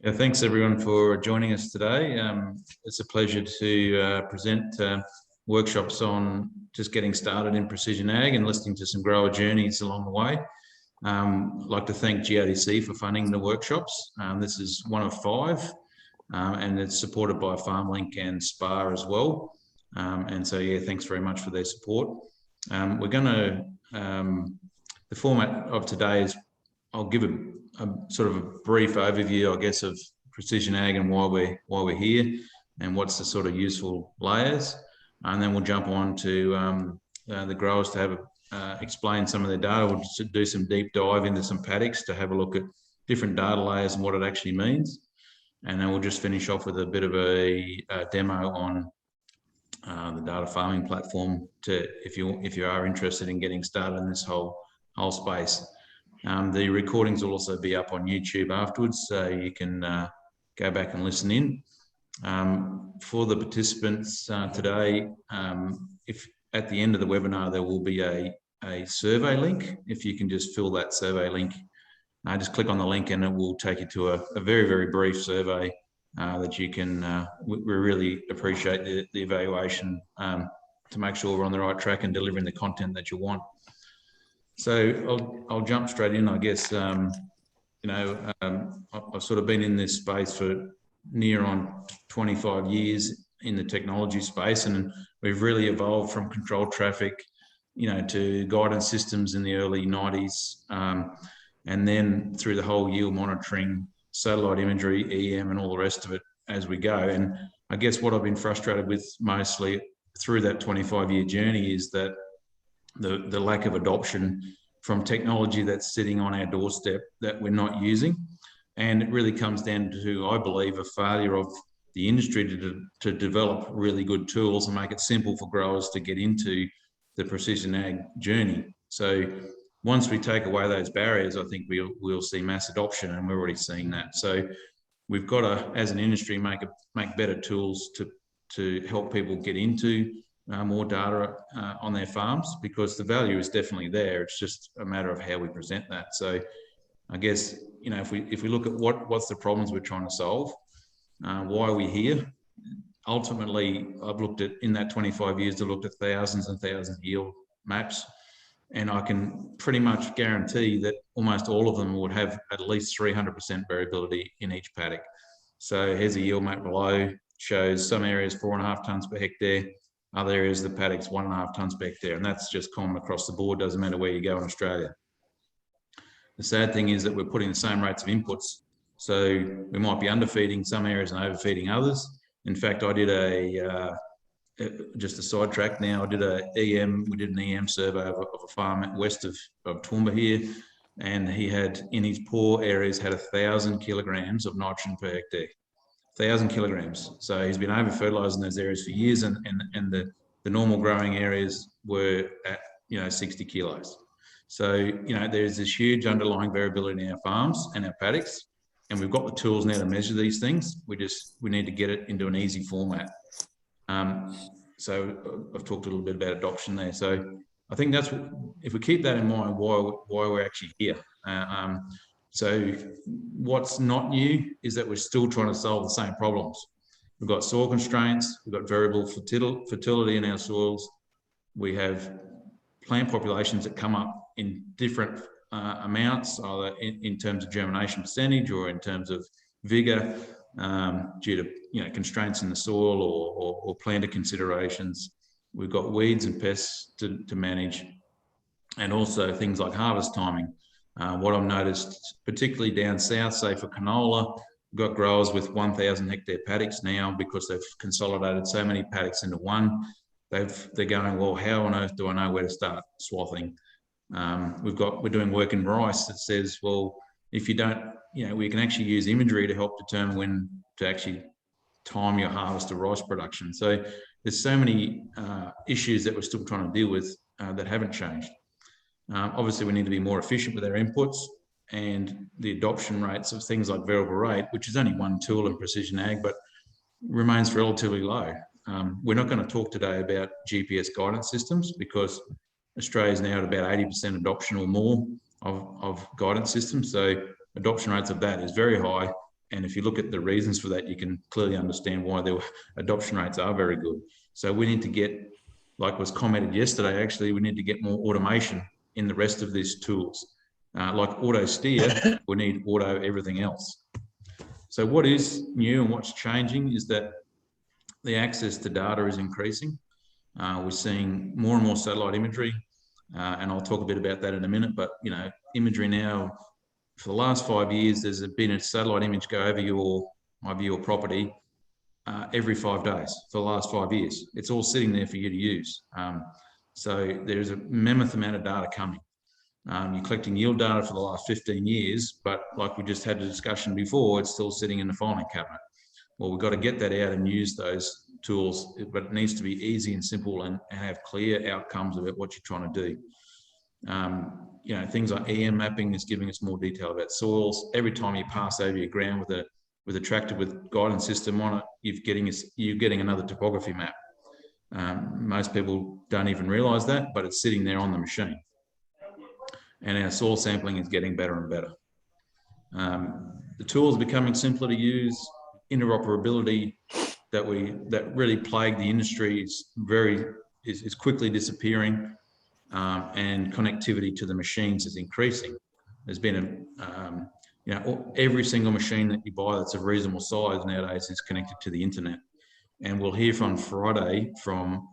Yeah, thanks everyone for joining us today. It's a pleasure to present workshops on just getting started in precision ag and listening to some grower journeys along the way. I'd like to thank GRDC for funding the workshops. This is one of 5 and it's supported by Farmlink and SPAA as well. And so, yeah, thanks very much for their support. We're going to, the format of today is I'll give a sort of a brief overview, I guess, of precision ag and why we're here and what's the sort of useful layers. And then we'll jump on to the growers to have explain some of their data. We'll do some deep dive into some paddocks to have a look at different data layers and what it actually means. And then we'll just finish off with a bit of a demo on the data farming platform if you are interested in getting started in this whole space. The recordings will also be up on YouTube afterwards, so you can go back and listen in. For the participants today, if at the end of the webinar there will be a survey link. If you can just fill that survey link, just click on the link and it will take you to a very, very brief survey that you can, we really appreciate the evaluation to make sure we're on the right track and delivering the content that you want. So I'll jump straight in, I guess. I've sort of been in this space for near on 25 years in the technology space, and we've really evolved from controlled traffic, to guidance systems in the early 90s, and then through the whole yield monitoring, satellite imagery, EM, and all the rest of it as we go. And I guess what I've been frustrated with mostly through that 25-year journey is that the lack of adoption from technology that's sitting on our doorstep that we're not using. And it really comes down to, I believe, a failure of the industry to develop really good tools and make it simple for growers to get into the precision ag journey. So once we take away those barriers, I think we'll see mass adoption, and we're already seeing that. So we've got to, as an industry, make better tools to help people get into more data on their farms, because the value is definitely there. It's just a matter of how we present that. So I guess, if we look at what's the problems we're trying to solve, why are we here? Ultimately, I've looked at, in that 25 years, I've looked at thousands and thousands of yield maps, and I can pretty much guarantee that almost all of them would have at least 300% variability in each paddock. So here's a yield map below, shows some areas 4.5 tonnes per hectare, other areas of the paddocks 1.5 tonnes per hectare, and that's just common across the board, doesn't matter where you go in Australia. The sad thing is that we're putting the same rates of inputs, so we might be underfeeding some areas and overfeeding others. In fact, I did just a sidetrack now, we did an EM survey of a farm west of Toowoomba here, and he had, in his poor areas, had 1,000 kilograms of nitrogen per hectare. 1,000 kilograms. So he's been over fertilising those areas for years, and the normal growing areas were at 60 kilos. So there's this huge underlying variability in our farms and our paddocks, and we've got the tools now to measure these things. We need to get it into an easy format. So I've talked a little bit about adoption there. So I think that's if we keep that in mind, why we're actually here. So what's not new is that we're still trying to solve the same problems. We've got soil constraints, we've got variable fertility in our soils, we have plant populations that come up in different amounts, either in terms of germination percentage or in terms of vigour, due to constraints in the soil or planter considerations. We've got weeds and pests to manage, and also things like harvest timing. What I've noticed, particularly down south, say for canola, we've got growers with 1,000 hectare paddocks now because they've consolidated so many paddocks into one. They're going, well, how on earth do I know where to start swathing? We're doing work in rice that says, well, if you don't, we can actually use imagery to help determine when to actually time your harvest of rice production. So there's so many issues that we're still trying to deal with that haven't changed. Obviously, we need to be more efficient with our inputs, and the adoption rates of things like variable rate, which is only one tool in precision ag, but remains relatively low. We're not going to talk today about GPS guidance systems because Australia is now at about 80% adoption or more of guidance systems. So adoption rates of that is very high, And if you look at the reasons for that, you can clearly understand why their adoption rates are very good. So we need to get, like was commented yesterday, actually, we need to get more automation in the rest of these tools. Like auto steer, we need auto everything else. So what is new and what's changing is that the access to data is increasing. We're seeing more and more satellite imagery, and I'll talk a bit about that in a minute, but you know, imagery now, for the last 5 years, there's been a satellite image go over your property every 5 days for the last 5 years. It's all sitting there for you to use. So there's a mammoth amount of data coming. You're collecting yield data for the last 15 years, but like we just had a discussion before, it's still sitting in the filing cabinet. Well, we've got to get that out and use those tools, but it needs to be easy and simple and have clear outcomes about what you're trying to do. You know, things like EM mapping is giving us more detail about soils. Every time you pass over your ground with a tractor with guidance system on it, you're getting another topography map. Most people don't even realise that, but it's sitting there on the machine. And our soil sampling is getting better and better. The tools are becoming simpler to use. Interoperability that really plagued the industry is quickly disappearing, and connectivity to the machines is increasing. There's been you know, every single machine that you buy that's of reasonable size nowadays is connected to the internet. And we'll hear on Friday from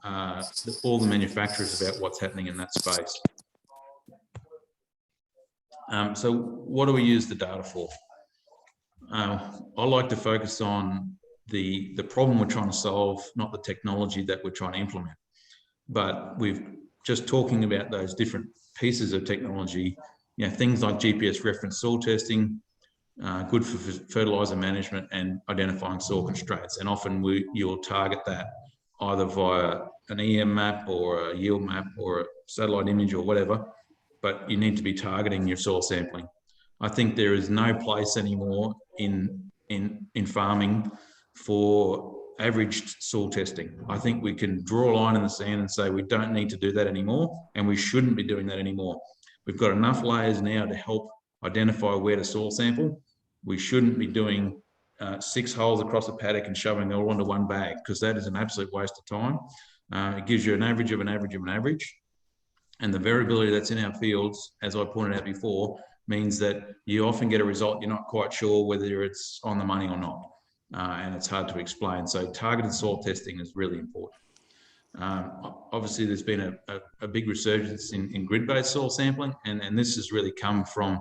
all the manufacturers about what's happening in that space. So what do we use the data for? I like to focus on the problem we're trying to solve, not the technology that we're trying to implement. But we've just talking about those different pieces of technology, you know, things like GPS reference soil testing, good for fertilizer management and identifying soil constraints. And often you'll target that either via an EM map or a yield map or a satellite image or whatever, but you need to be targeting your soil sampling. I think there is no place anymore in farming for averaged soil testing. I think we can draw a line in the sand and say we don't need to do that anymore, and we shouldn't be doing that anymore. We've got enough layers now to help identify where to soil sample. We shouldn't be doing 6 holes across a paddock and shoving it all into one bag, because that is an absolute waste of time. It gives you an average of an average of an average. And the variability that's in our fields, as I pointed out before, means that you often get a result you're not quite sure whether it's on the money or not. And it's hard to explain. So targeted soil testing is really important. Obviously, there's been a big resurgence in grid-based soil sampling, and this has really come from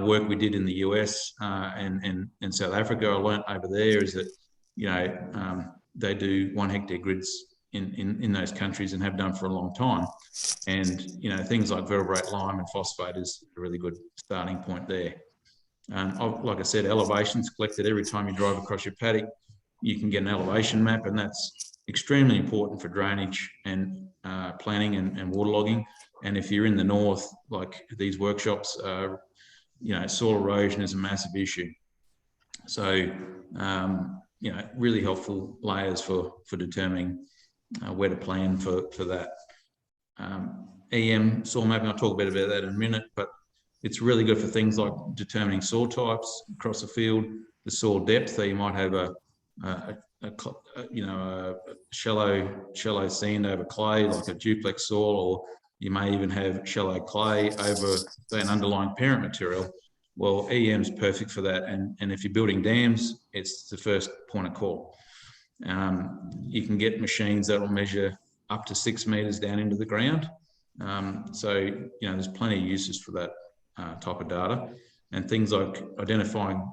work we did in the US and South Africa. I learned over there is that, you know, they do 1 hectare grids in those countries and have done for a long time. And, you know, things like vertebrate lime and phosphate is a really good starting point there. Like I said, elevations collected every time you drive across your paddock. You can get an elevation map, and that's extremely important for drainage and planning and waterlogging. And if you're in the north, like these workshops, you know, soil erosion is a massive issue. So, you know, really helpful layers for determining where to plan for that. EM soil mapping, I'll talk a bit about that in a minute, but it's really good for things like determining soil types across the field, the soil depth. So you might have a shallow sand over clay, like a duplex soil, or you may even have shallow clay over, say, an underlying parent material. Well, EM is perfect for that. And if you're building dams, it's the first point of call. You can get machines that will measure up to 6 meters down into the ground. So, you know, there's plenty of uses for that type of data, and things like identifying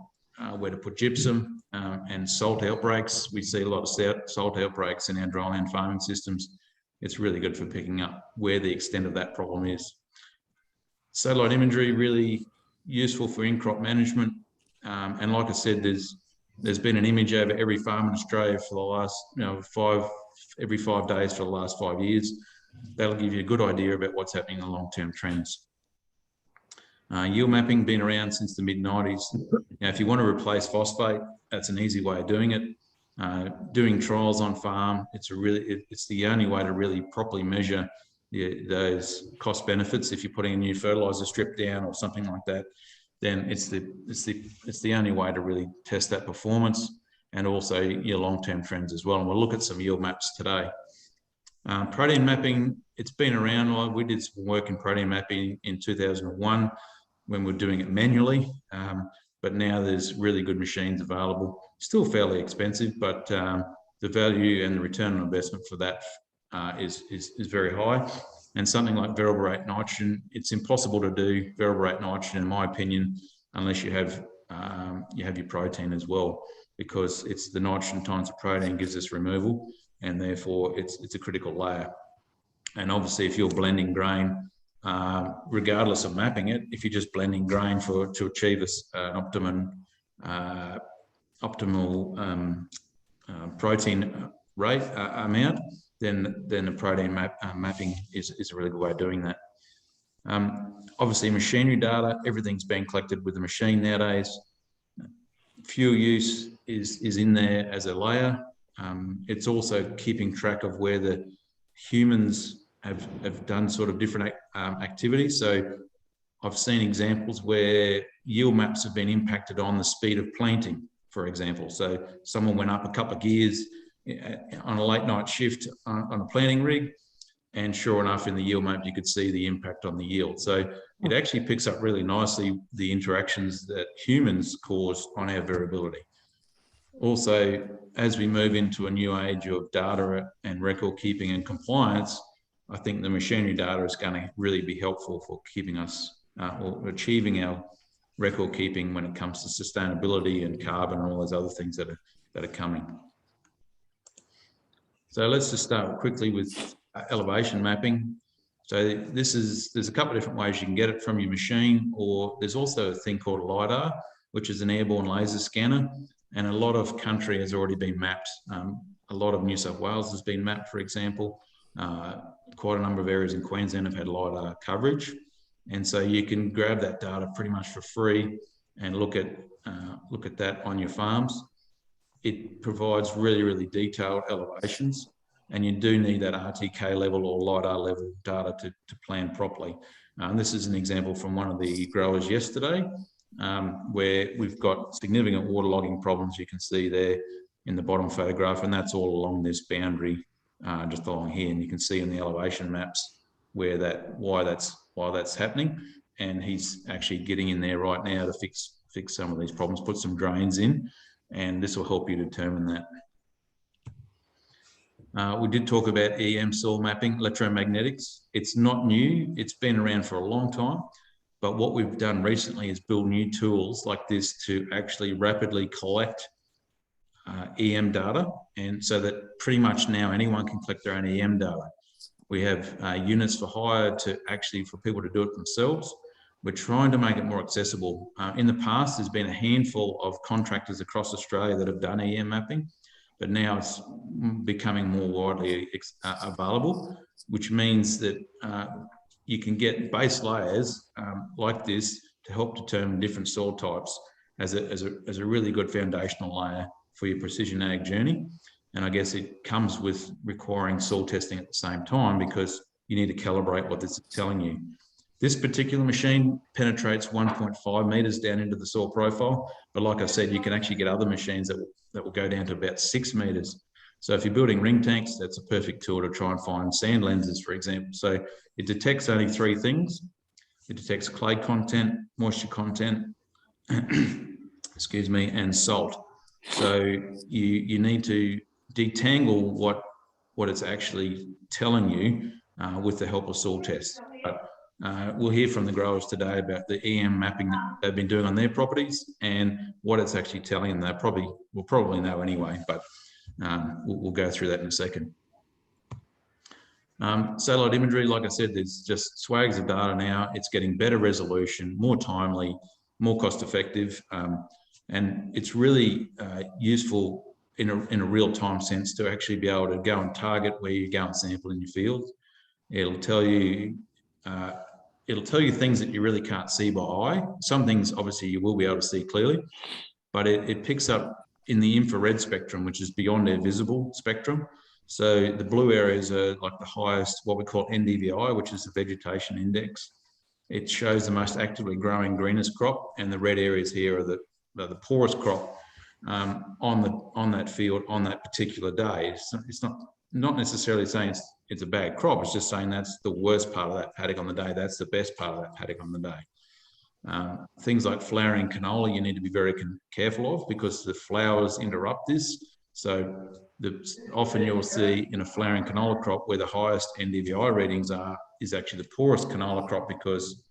where to put gypsum and salt outbreaks. We see a lot of salt outbreaks in our dryland farming systems. It's really good for picking up where the extent of that problem is. Satellite imagery, really useful for in-crop management. And like I said, there's been an image over every farm in Australia for the last, you know, every 5 days for the last 5 years. That'll give you a good idea about what's happening in the long-term trends. Yield mapping been around since the mid-90s. Now, if you want to replace phosphate, that's an easy way of doing it. Doing trials on farm, it's the only way to really properly measure those cost benefits. If you're putting a new fertilizer strip down or something like that, then it's the only way to really test that performance and also your long-term trends as well. And we'll look at some yield maps today. Protein mapping, it's been around. We did some work in protein mapping in 2001 when we were doing it manually, but now there's really good machines available. Still fairly expensive, but the value and the return on investment for that is very high. And something like variable rate nitrogen, it's impossible to do variable rate nitrogen, in my opinion, unless you have your protein as well, because it's the nitrogen times the protein gives us removal, and therefore it's a critical layer. And obviously, if you're blending grain, regardless of mapping it, if you're just blending grain to achieve an optimal protein rate amount, then the protein mapping is a really good way of doing that. Obviously, machinery data, everything's being collected with the machine nowadays. Fuel use is in there as a layer. It's also keeping track of where the humans have done sort of different activities. So I've seen examples where yield maps have been impacted on the speed of planting, for example. So someone went up a couple of gears on a late night shift on a planting rig, and sure enough, in the yield map, you could see the impact on the yield. So it actually picks up really nicely the interactions that humans cause on our variability. Also, as we move into a new age of data and record keeping and compliance, I think the machinery data is going to really be helpful for keeping us or achieving our record keeping when it comes to sustainability and carbon and all those other things that are coming. So let's just start quickly with elevation mapping. So there's a couple of different ways you can get it from your machine, or there's also a thing called LiDAR, which is an airborne laser scanner, and a lot of country has already been mapped. A lot of New South Wales has been mapped, for example. Quite a number of areas in Queensland have had LiDAR coverage, and so you can grab that data pretty much for free and look at that on your farms. It provides really, really detailed elevations, and you do need that RTK level or LiDAR level data to plan properly. And this is an example from one of the growers yesterday, where we've got significant waterlogging problems. You can see there in the bottom photograph, and that's all along this boundary, just along here. And you can see in the elevation maps why that's happening. And he's actually getting in there right now to fix some of these problems, put some drains in, and this will help you determine that. We did talk about EM soil mapping, electromagnetics. It's not new. It's been around for a long time. But what we've done recently is build new tools like this to actually rapidly collect EM data. And so that pretty much now anyone can collect their own EM data. We have units for hire for people to do it themselves. We're trying to make it more accessible. In the past, there's been a handful of contractors across Australia that have done EM mapping, but now it's becoming more widely available, which means that you can get base layers like this to help determine different soil types as a really good foundational layer for your precision ag journey. And I guess it comes with requiring soil testing at the same time, because you need to calibrate what this is telling you. This particular machine penetrates 1.5 meters down into the soil profile. But like I said, you can actually get other machines that will go down to about 6 meters. So if you're building ring tanks, that's a perfect tool to try and find sand lenses, for example. So it detects only 3 things. It detects clay content, moisture content, excuse me, and salt. So you need to detangle what it's actually telling you with the help of soil tests. But we'll hear from the growers today about the EM mapping that they've been doing on their properties and what it's actually telling them. We'll probably know anyway, but we'll go through that in a second. Satellite imagery, like I said, there's just swags of data now. It's getting better resolution, more timely, more cost effective, and it's really useful in a real-time sense to actually be able to go and target where you go and sample in your field. It'll tell you things that you really can't see by eye. Some things, obviously, you will be able to see clearly, but it picks up in the infrared spectrum, which is beyond our visible spectrum. So the blue areas are like the highest, what we call NDVI, which is the vegetation index. it shows the most actively growing greenest crop, and the red areas here are the poorest crop on that field on that particular day. It's not necessarily saying it's a bad crop. It's just saying that's the worst part of that paddock on the day. That's the best part of that paddock on the day. Things like flowering canola, you need to be very careful of, because the flowers interrupt this. So often you'll see in a flowering canola crop where the highest NDVI readings are is actually the poorest canola crop, because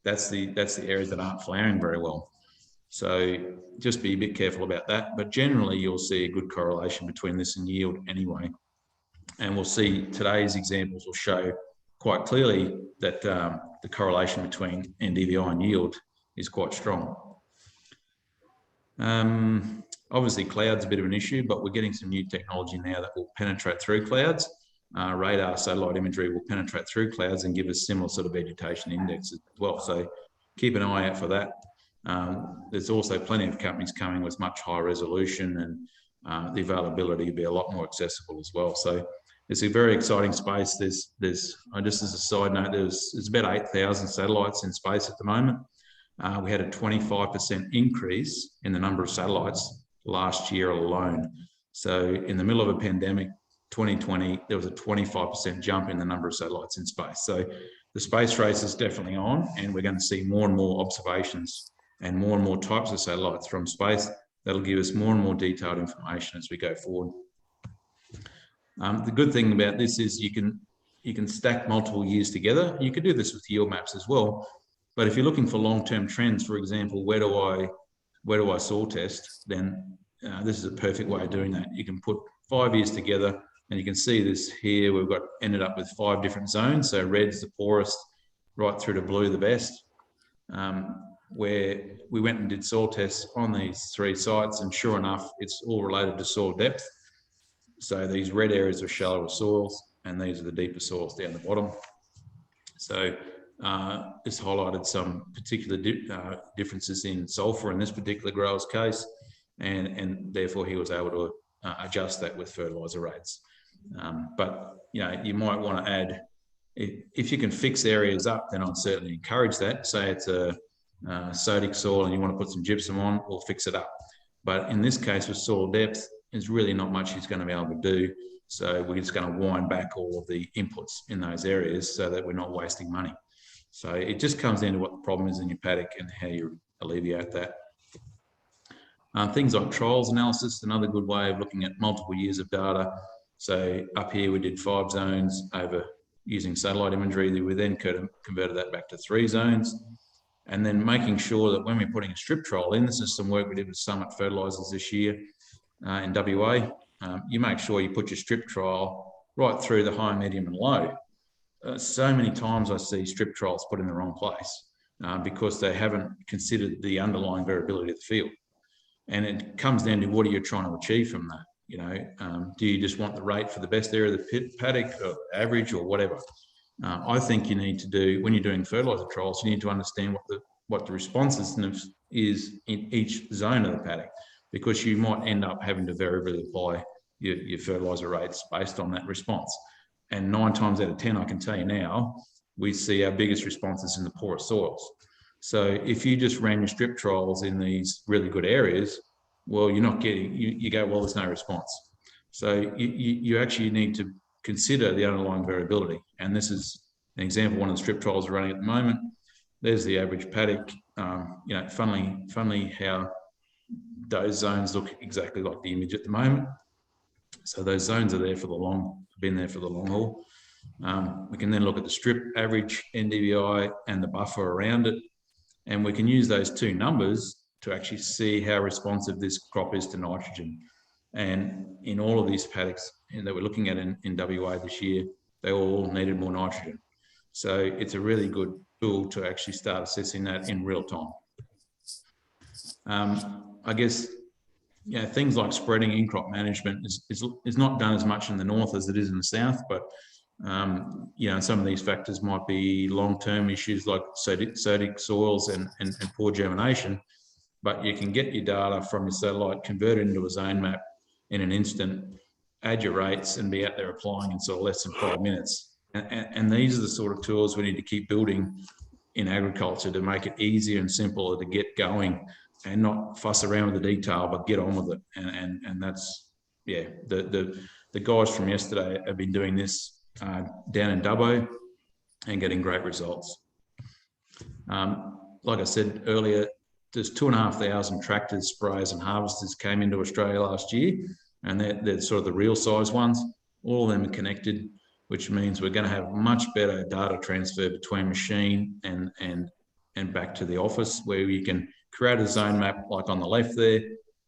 that's the areas that aren't flowering very well. So just be a bit careful about that. But generally, you'll see a good correlation between this and yield anyway. And we'll see today's examples will show quite clearly that the correlation between NDVI and yield is quite strong. Obviously, cloud's a bit of an issue, but we're getting some new technology now that will penetrate through clouds. Radar satellite imagery will penetrate through clouds and give us similar sort of vegetation indexes as well. So keep an eye out for that. There's also plenty of companies coming with much higher resolution, and the availability will be a lot more accessible as well. So it's a very exciting space. There's just as a side note, there's about 8,000 satellites in space at the moment. We had a 25% increase in the number of satellites last year alone. So in the middle of a pandemic, 2020, there was a 25% jump in the number of satellites in space. So the space race is definitely on, and we're going to see more and more observations and more types of satellites from space. That'll give us more and more detailed information as we go forward. The good thing about this is you can stack multiple years together. You could do this with yield maps as well. But if you're looking for long-term trends, for example, where do I soil test, then this is a perfect way of doing that. You can put 5 years together, and you can see this here. We've ended up with 5 different zones. So red's the poorest, right through to blue the best, where we went and did soil tests on these 3 sites, and sure enough, it's all related to soil depth. So these red areas are shallower soils, and these are the deeper soils down the bottom. So this highlighted some particular differences in sulfur in this particular grower's case, and therefore he was able to adjust that with fertilizer rates. But you might want to add, if you can fix areas up, then I'd certainly encourage that. Say it's a sodic soil and you want to put some gypsum on, we'll fix it up. But in this case with soil depth, there's really not much he's going to be able to do. So we're just going to wind back all of the inputs in those areas so that we're not wasting money. So it just comes down to what the problem is in your paddock and how you alleviate that. Things like trials analysis, another good way of looking at multiple years of data. So up here we did 5 zones over using satellite imagery. We then converted that back to 3 zones. And then making sure that when we're putting a strip trial in, this is some work we did with Summit Fertilisers this year in WA, you make sure you put your strip trial right through the high, medium and low. So many times I see strip trials put in the wrong place because they haven't considered the underlying variability of the field. And it comes down to what are you trying to achieve from that? Do you just want the rate for the best area of the paddock or average or whatever? I think you need to do, when you're doing fertiliser trials, you need to understand what the responsiveness is in each zone of the paddock, because you might end up having to variably apply your fertiliser rates based on that response. And 9 times out of 10, I can tell you now, we see our biggest responses in the poorest soils. So if you just ran your strip trials in these really good areas, well, you're not getting, you go, well, there's no response. So you actually need to consider the underlying variability. And this is an example, one of the strip trials we're running at the moment. There's the average paddock. Funnily how those zones look exactly like the image at the moment. So those zones are there for been there for the long haul. We can then look at the strip average NDVI and the buffer around it. And we can use those 2 numbers to actually see how responsive this crop is to nitrogen. And in all of these paddocks that we're looking at in WA this year, they all needed more nitrogen. So it's a really good tool to actually start assessing that in real time. I guess things like spreading in crop management is not done as much in the north as it is in the south, but some of these factors might be long-term issues like sodic soils and poor germination, but you can get your data from your satellite, convert it into a zone map in an instant, add your rates and be out there applying in sort of less than 5 minutes. And these are the sort of tools we need to keep building in agriculture to make it easier and simpler to get going and not fuss around with the detail, but get on with it. And that's, yeah, the guys from yesterday have been doing this down in Dubbo and getting great results. Like I said earlier, there's 2,500 tractors, sprayers and harvesters came into Australia last year, and they're sort of the real size ones. All of them are connected, which means we're going to have much better data transfer between machine and back to the office, where you can create a zone map like on the left there,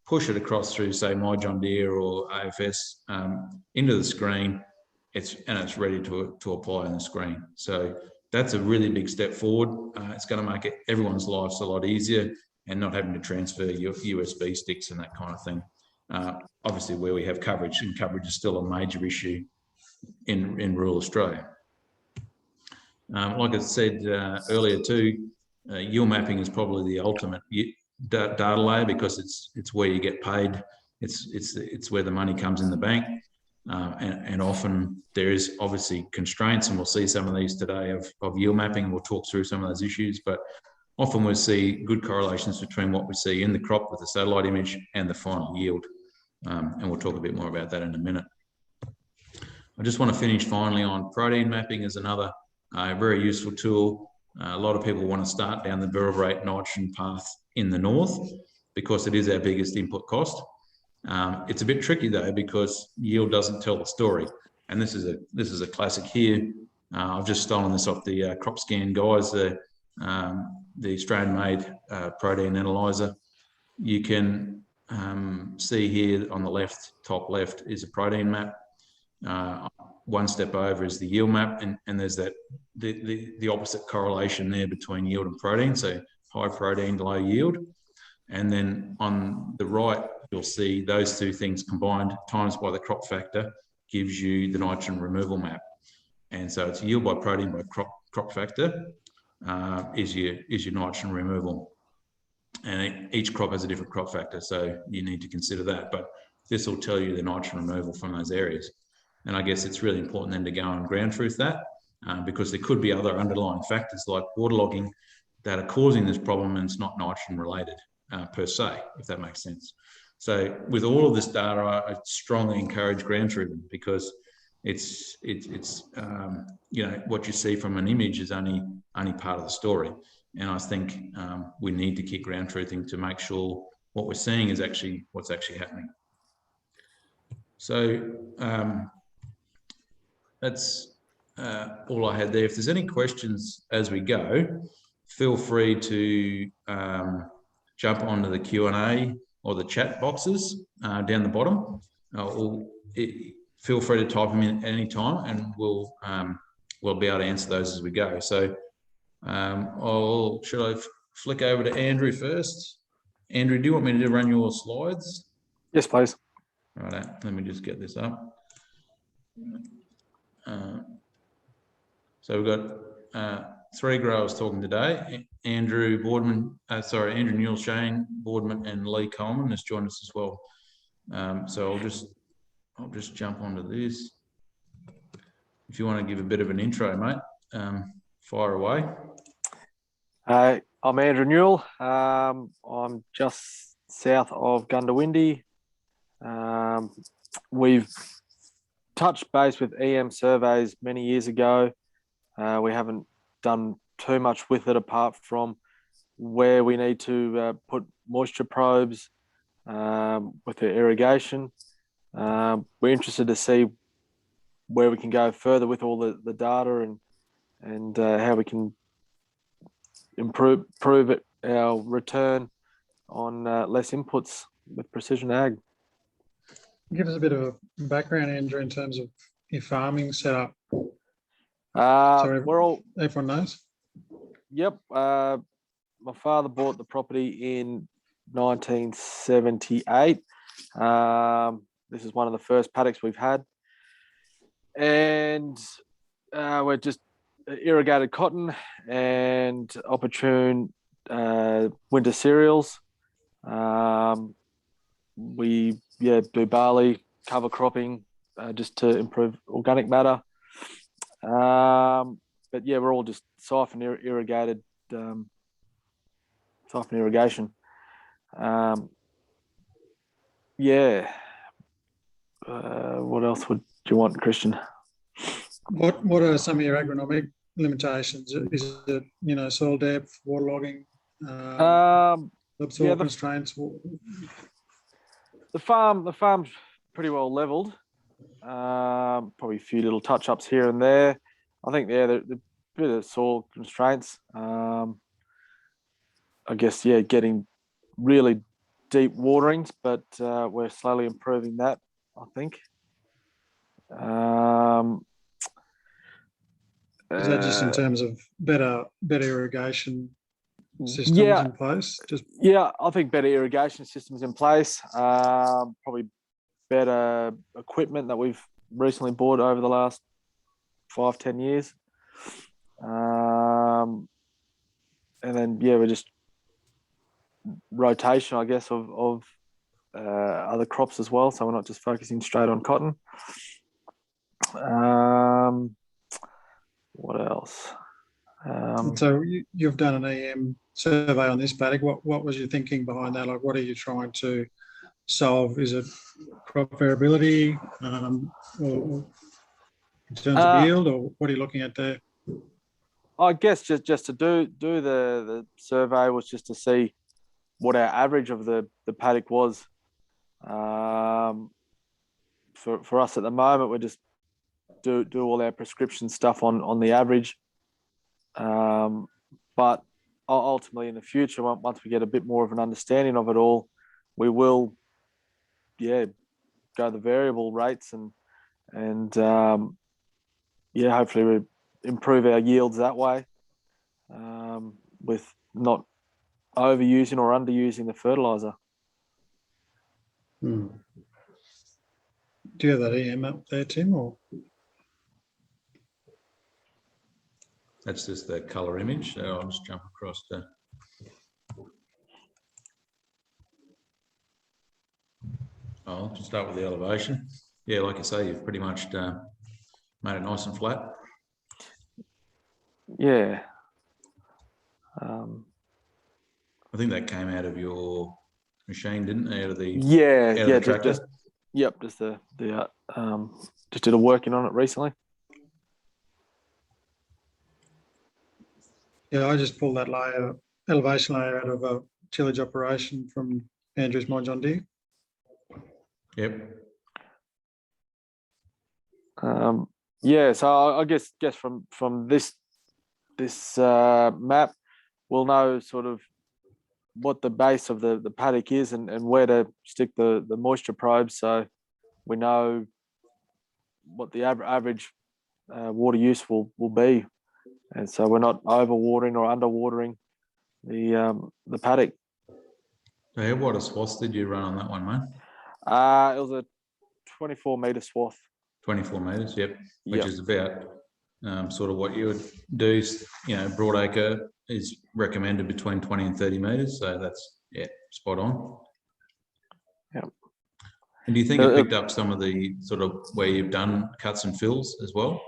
push it across through, say, My John Deere or AFS into the screen, it's ready to apply on the screen. So that's a really big step forward. It's going to make everyone's lives a lot easier and not having to transfer your USB sticks and that kind of thing. Obviously, where we have coverage, and coverage is still a major issue in rural Australia. Like I said earlier too, yield mapping is probably the ultimate data layer, because it's where you get paid. It's where the money comes in the bank. And often there is obviously constraints, and we'll see some of these today of yield mapping, and we'll talk through some of those issues, but often we'll see good correlations between what we see in the crop with the satellite image and the final yield. And we'll talk a bit more about that in a minute. I just want to finish finally on protein mapping as another very useful tool. A lot of people want to start down the variable rate nitrogen path in the north because it is our biggest input cost. It's a bit tricky though, because yield doesn't tell the story, and this is a classic here. I've just stolen this off the crop scan guys, the Australian-made protein analyzer. You can see here on the left, top left, is a protein map. One step over is the yield map, and there's that the opposite correlation there between yield and protein, so high protein, low yield. And then on the right, you'll see those two things combined times by the crop factor gives you the nitrogen removal map. And so it's yield by protein by crop factor is your nitrogen removal. And each crop has a different crop factor, so you need to consider that. But this will tell you the nitrogen removal from those areas. And I guess it's really important then to go and ground truth that, because there could be other underlying factors like waterlogging that are causing this problem, and it's not nitrogen related per se, if that makes sense. So with all of this data, I strongly encourage ground truthing, because it's you know, what you see from an image is only part of the story. And I think we need to keep ground truthing to make sure what we're seeing is actually what's actually happening. So that's all I had there. If there's any questions as we go, feel free to jump onto the Q&A or the chat boxes down the bottom. Feel free to type them in at any time, and we'll be able to answer those as we go. So should I flick over to Andrew first? Andrew, do you want me to run your slides? Yes, please. Right, let me just get this up. So we've got three growers talking today. Andrew Newell, Shane Boardman, and Lee Coleman has joined us as well. So I'll just jump onto this. If you want to give a bit of an intro, mate, fire away. I'm Andrew Newell. I'm just south of Gundawindi. We've touched base with EM surveys many years ago. We haven't done too much with it apart from where we need to put moisture probes with the irrigation. We're interested to see where we can go further with all the data and how we can improve our return on less inputs with precision ag. Give us a bit of a background, Andrew, in terms of your farming setup. Everyone knows. Yep. My father bought the property in 1978. This is one of the first paddocks we've had. And we're just irrigated cotton and opportune winter cereals. We do barley, cover cropping, just to improve organic matter. But yeah, we're all just siphon irrigated siphon irrigation. Yeah. What else would you want, Christian? What are some of your agronomic limitations? Is it, soil depth, waterlogging, soil constraints? The farm's pretty well leveled. Probably a few little touch-ups here and there. I think, the bit of soil constraints. I guess, getting really deep waterings, but we're slowly improving that, I think. Is that just in terms of better irrigation systems in place? I think better irrigation systems in place. Probably better equipment that we've recently bought over the last 5-10 years. And then we're just rotation, I guess, of other crops as well. So we're not just focusing straight on cotton. What else? So you've done an EM survey on this paddock. What was your thinking behind that? Like, what are you trying to solve? Is it crop variability, or in terms of yield, or what are you looking at there? I guess just to do the survey was just to see what our average of the paddock was. For us at the moment, we just do all our prescription stuff on the average. But ultimately in the future, once we get a bit more of an understanding of it all, we will, go the variable rates and hopefully we improve our yields that way, with not overusing or underusing the fertilizer. Do you have that EM up there, Tim, or? That's just the colour image. So I'll just jump across to. I'll just start with the elevation. Yeah, like I say, you've pretty much made it nice and flat. Yeah. I think that came out of your machine, didn't it? Out of the tractor? Just did a working on it recently. Yeah, I just pulled that elevation layer out of a tillage operation from Andrew's My John Deere. Yep. So I guess from this map, we'll know sort of what the base of the paddock is and where to stick the moisture probes, so we know what the average water use will be, and so we're not overwatering or underwatering the paddock. So what a swath did you run on that one, mate? It was a 24-metre swath. 24 metres, yep. Which is about sort of what you would do. Broadacre is recommended between 20 and 30 metres, so that's spot on. Yep. And do you think it picked up some of the sort of where you've done cuts and fills as well?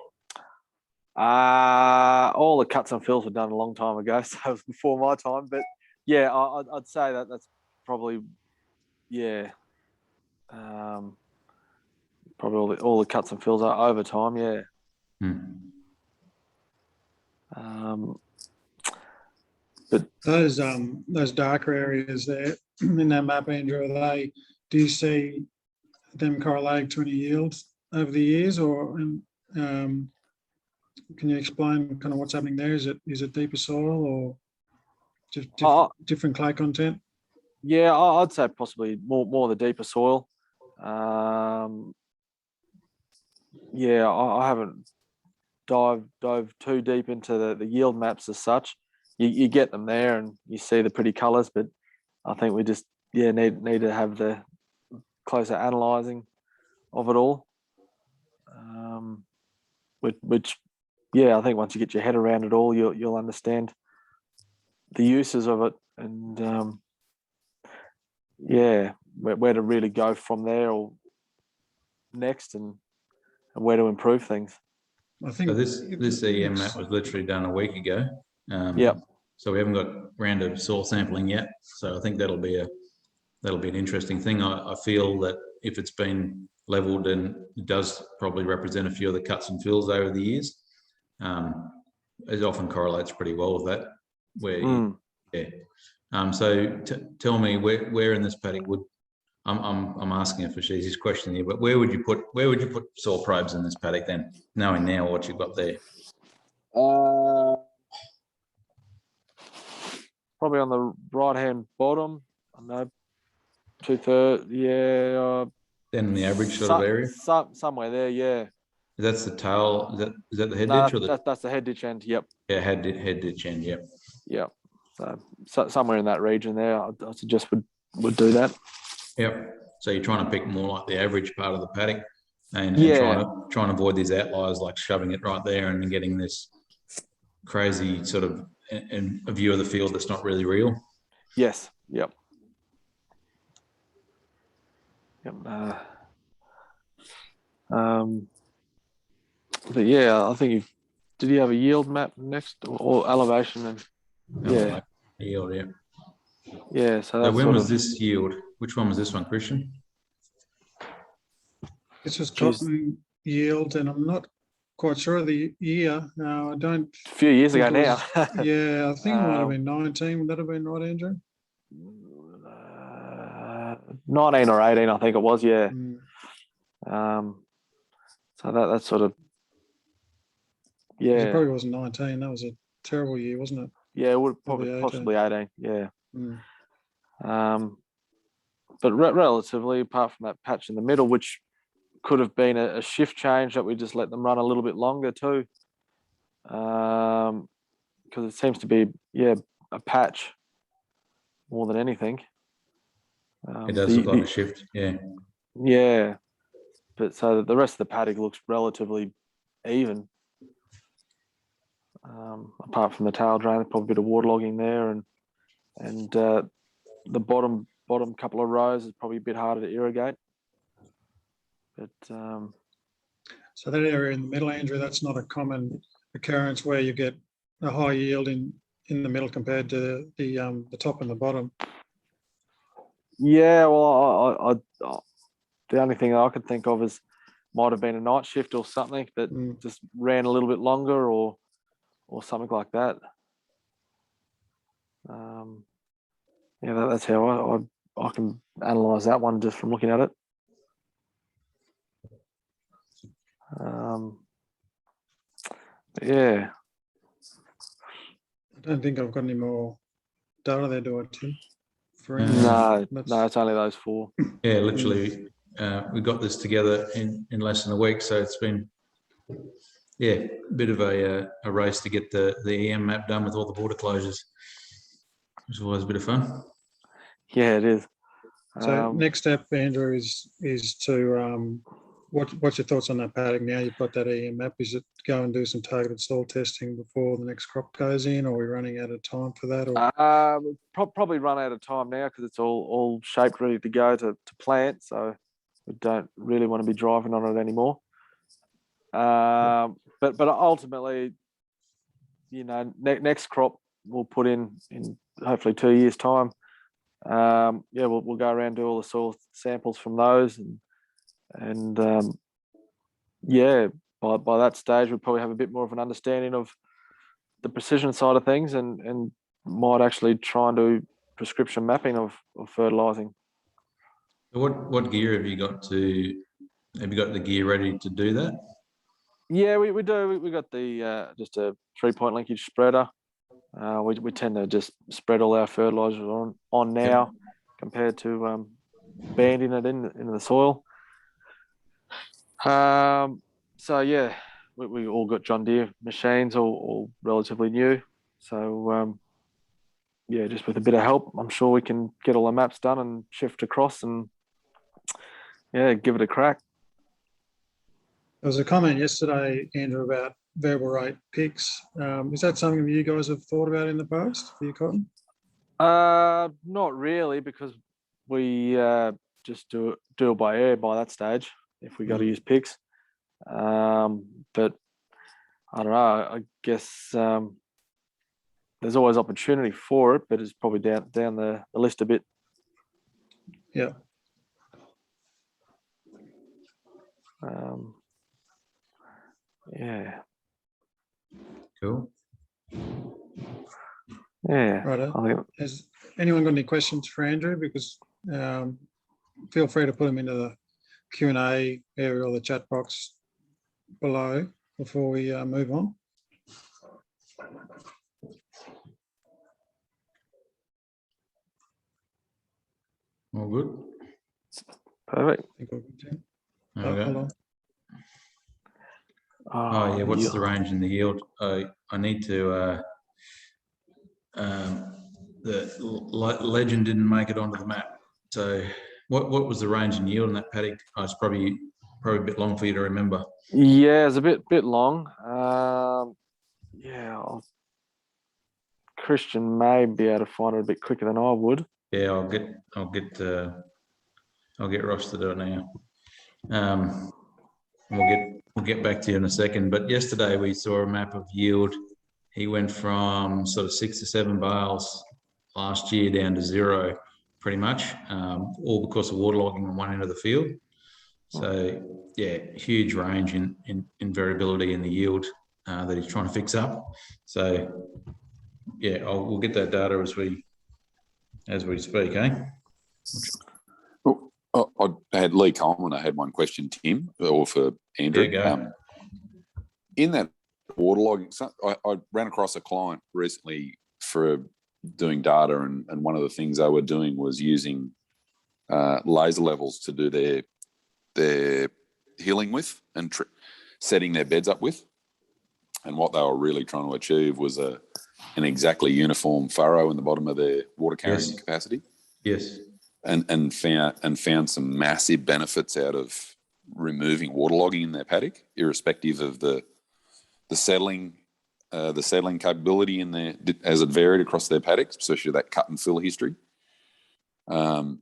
All the cuts and fills were done a long time ago, so it was before my time. But I'd say that's probably probably all the cuts and fills are over time. Yeah. But those darker areas there in that map, Andrew, do you see them correlating to any yields over the years, or can you explain kind of what's happening there? Is it deeper soil or just different clay content? Yeah, I'd say possibly more the deeper soil. I haven't dove too deep into the yield maps as such. You get them there and you see the pretty colours, but I think we just need to have the closer analysing of it all. Which I think once you get your head around it all, you'll understand the uses of it and where to really go from there or next and where to improve things. I think so. This EM map was literally done a week ago. Yep. So we haven't got round to soil sampling yet. So I think that'll be an interesting thing. I feel that if it's been levelled, and it does probably represent a few of the cuts and fills over the years. It often correlates pretty well with that. So tell me where in this paddock would I'm asking a facetious question here, but where would you put soil probes in this paddock then, knowing now what you've got there? Probably on the right hand bottom. I know 2/3. Yeah. Then in the average sort of area. Somewhere there. Yeah. That's the tail. Is that the head No, ditch or that's the head ditch end. Yep. Yeah, head ditch end. Yep. Yep. So somewhere in that region there, I suggest would do that. Yep. So you're trying to pick more like the average part of the paddock, and trying to avoid these outliers, like shoving it right there and getting this crazy sort of a view of the field that's not really real. Yes. Yep. Yep. But yeah, I think did you have a yield map next or elevation and yield, yeah. Yeah, so when was this yield? Which one was this one, Christian? This was cotton yield, and I'm not quite sure of the year. No, I don't. A few years ago now. Yeah, I think it might have been 19. Would that have been right, Andrew? 19 or 18, I think it was. Yeah. So that's sort of. Yeah. It probably wasn't 19. That was a terrible year, wasn't it? Yeah, it would probably possibly 18. Yeah. But relatively, apart from that patch in the middle, which could have been a shift change that we just let them run a little bit longer too, because it seems to be a patch more than anything. It does look like a shift, yeah. Yeah, but so the rest of the paddock looks relatively even. Apart from the tail drain, probably a bit of waterlogging there, and the bottom couple of rows is probably a bit harder to irrigate. But so that area in the middle, Andrew, that's not a common occurrence where you get a high yield in the middle compared to the top and the bottom. Yeah, well, I the only thing I could think of is might have been a night shift or something that just ran a little bit longer or something like that. That's how I can analyse that one just from looking at it. Yeah. I don't think I've got any more data there, do I, Tim? No, it's only those four. Yeah, literally, we got this together in less than a week, so it's been a bit of a race to get the EM map done with all the border closures. It's always a bit of fun. Yeah, it is. So next step, Andrew, is to what's your thoughts on that paddock now? You've got that EM map. Is it go and do some targeted soil testing before the next crop goes in, or are we running out of time for that? Or we'll probably run out of time now because it's all shaped, ready to go to plant. So we don't really want to be driving on it anymore. But ultimately, next crop we'll put in hopefully 2 years' time. We'll go around, do all the soil samples from those, and by that stage we'll probably have a bit more of an understanding of the precision side of things, and might actually try and do prescription mapping of fertilising. What gear have you got have you got the gear ready to do that? Yeah, we do. We got the just a 3-point linkage spreader. We tend to just spread all our fertilisers on now compared to banding it into the soil. We all got John Deere machines, all relatively new. So just with a bit of help, I'm sure we can get all the maps done and shift across and give it a crack. There was a comment yesterday, Andrew, about variable rate picks. Is that something that you guys have thought about in the past for your cotton? Not really, because we just do it by air by that stage if we got to use picks. But I don't know. I guess there's always opportunity for it, but it's probably down the list a bit. Yeah. Yeah. Cool. Yeah. Right. I think, Has anyone got any questions for Andrew? Because feel free to put them into the Q&A area or the chat box below before we move on. All good. perfect. I think we're good, Tim. Okay. Hold on. Oh yeah, what's yeah. the range and the yield? I need to. The legend didn't make it onto the map. So, what was the range and yield in that paddock? Oh, it's probably a bit long for you to remember. Yeah, it's a bit long. Yeah, Christian may be able to find it a bit quicker than I would. Yeah, I'll get Ross to do it now. We'll get back to you in a second. But yesterday we saw a map of yield. He went from sort of 6 to 7 bales last year down to 0, pretty much, all because of waterlogging on one end of the field. So yeah, huge range in variability in the yield that he's trying to fix up. So yeah, we'll get that data as we speak, eh? I had Lee Coleman. I had one question, Tim, or for Andrew. Yeah, go. In that waterlogging, I ran across a client recently for doing data, and one of the things they were doing was using laser levels to do their hilling with and setting their beds up with. And what they were really trying to achieve was an exactly uniform furrow in the bottom of their water carrying capacity. Yes. And found some massive benefits out of removing waterlogging in their paddock, irrespective of the settling capability in there as it varied across their paddocks, especially that cut and fill history. Do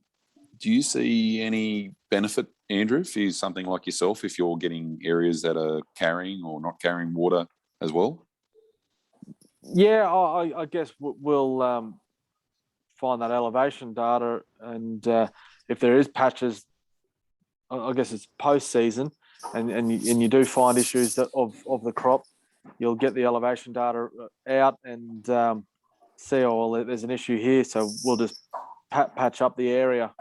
you see any benefit, Andrew, for something like yourself if you're getting areas that are carrying or not carrying water as well? Yeah, I guess we'll find that elevation data, and if there is patches, I guess it's post-season, and you do find issues of the crop, you'll get the elevation data out and see, oh, well, there's an issue here, so we'll just patch up the area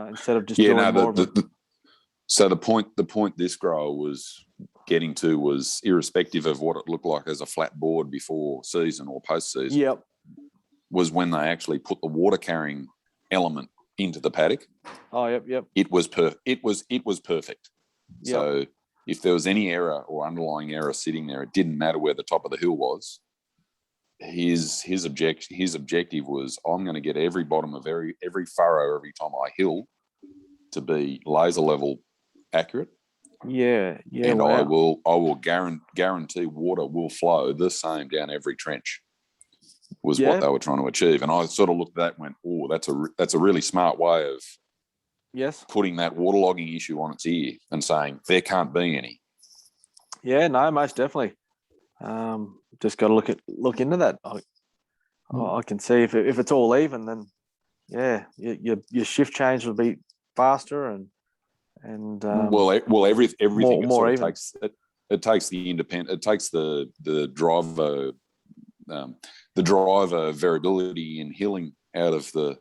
instead of just doing more of it. So the point this grower was getting to was, irrespective of what it looked like as a flat board before season or post season, Yep, was when they actually put the water carrying element into the paddock. Oh, yep. It was perfect. Yep. So if there was any error or underlying error sitting there, it didn't matter where the top of the hill was. His objective was, I'm going to get every bottom of every furrow every time I hill to be laser level accurate. Yeah. And Wow. I will guarantee water will flow the same down every trench. Was what they were trying to achieve. And I sort of looked at that and went, oh, that's a really smart way of putting that waterlogging issue on its ear and saying there can't be any. Yeah, no, most definitely. Just got to look into that. I can see if it's all even, then your shift change will be faster and everything more even. It takes the independent. It takes the driver variability in hilling out of the,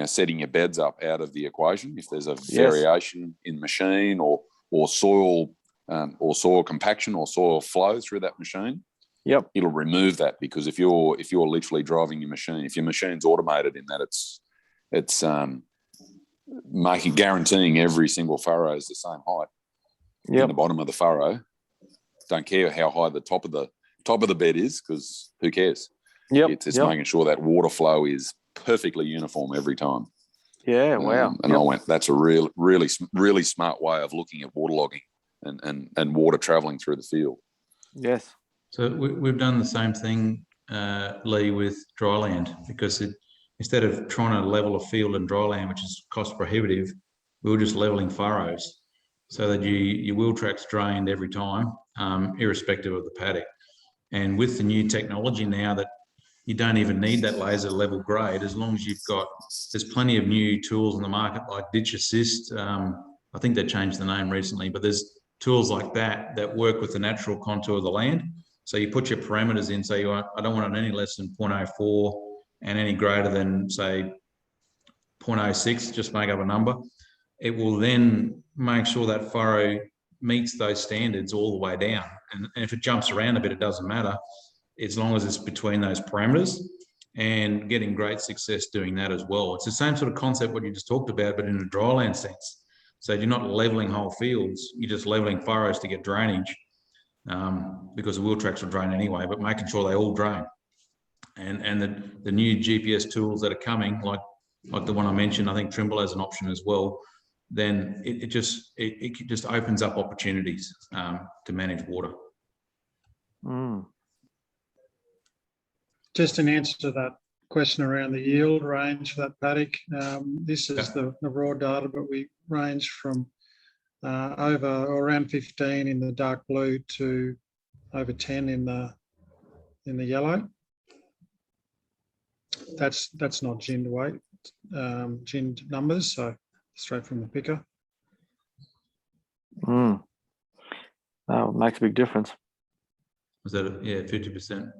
setting your beds up out of the equation. If there's a variation in machine or soil compaction or soil flow through that machine, it'll remove that, because if you're literally driving your machine, if your machine's automated in that it's guaranteeing every single furrow is the same height in the bottom of the furrow. Don't care how high the top of the bed is, because who cares? It's making sure that water flow is perfectly uniform every time. Yeah, wow. And I went, that's a really smart way of looking at waterlogging and water travelling through the field. Yes. So we've done the same thing, Lee, with Dryland, because instead of trying to level a field in Dryland, which is cost prohibitive, we were just leveling furrows so that your wheel track's drained every time, irrespective of the paddock. And with the new technology now that you don't even need that laser level grade as long as you've got, there's plenty of new tools in the market like Ditch Assist. I think they changed the name recently, but there's tools like that work with the natural contour of the land. So you put your parameters in, say, I don't want it any less than 0.04 and any greater than, say, 0.06, just make up a number. It will then make sure that furrow meets those standards all the way down. And if it jumps around a bit, it doesn't matter, as long as it's between those parameters, and getting great success doing that as well. It's the same sort of concept what you just talked about, but in a dryland sense. So you're not leveling whole fields, you're just leveling furrows to get drainage, because the wheel tracks will drain anyway, but making sure they all drain. And the new GPS tools that are coming, like the one I mentioned, I think Trimble has an option as well, then it just opens up opportunities to manage water. Just an answer to that question around the yield range for that paddock. This is the raw data, but we range from over or around 15 in the dark blue to over 10 in the yellow. That's not ginned weight, ginned numbers, so straight from the picker. That makes a big difference. Was that 50%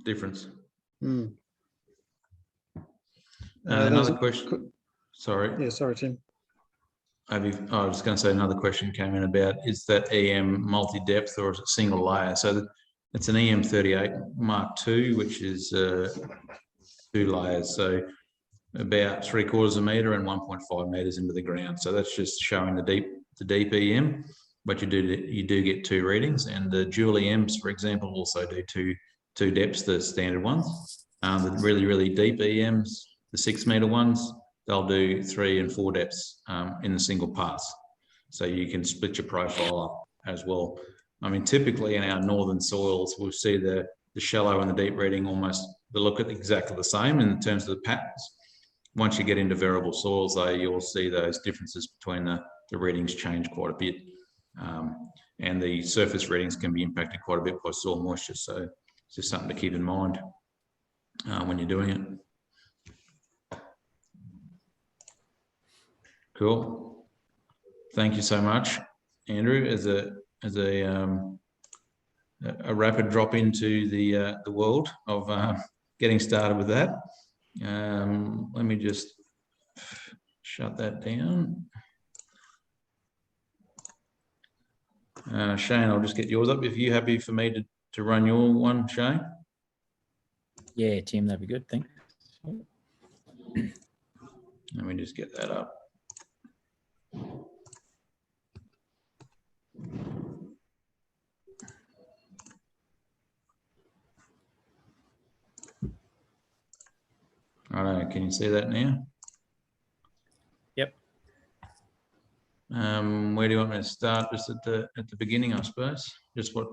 difference? Another question. Sorry. Yeah, sorry, Tim. I was going to say another question came in about, is that EM multi-depth or is it single layer? So it's an EM38 Mark II, which is 2 layers. So about 3/4 metre and 1.5 metres into the ground. So that's just showing the deep EM, but you do get 2 readings, and the dual EMs, for example, also do two depths, the standard ones. The really deep EMs, the 6 metre ones, they'll do 3 and 4 depths in the single pass. So you can split your profile up as well. I mean, typically in our northern soils, we'll see the shallow and the deep reading almost, they look at exactly the same in terms of the patterns. Once you get into variable soils, though, you'll see those differences between the readings change quite a bit. And the surface readings can be impacted quite a bit by soil moisture. So it's just something to keep in mind when you're doing it. Cool. Thank you so much, Andrew. As a rapid drop into the world of getting started with that. Let me just shut that down. Shane, I'll just get yours up. If you're happy for me to run your one, Shane. Yeah, Tim, that'd be good. Thanks. Let me just get that up. Righto, can you see that now? Yep. Where do you want me to start? Just at the beginning, I suppose. Just what?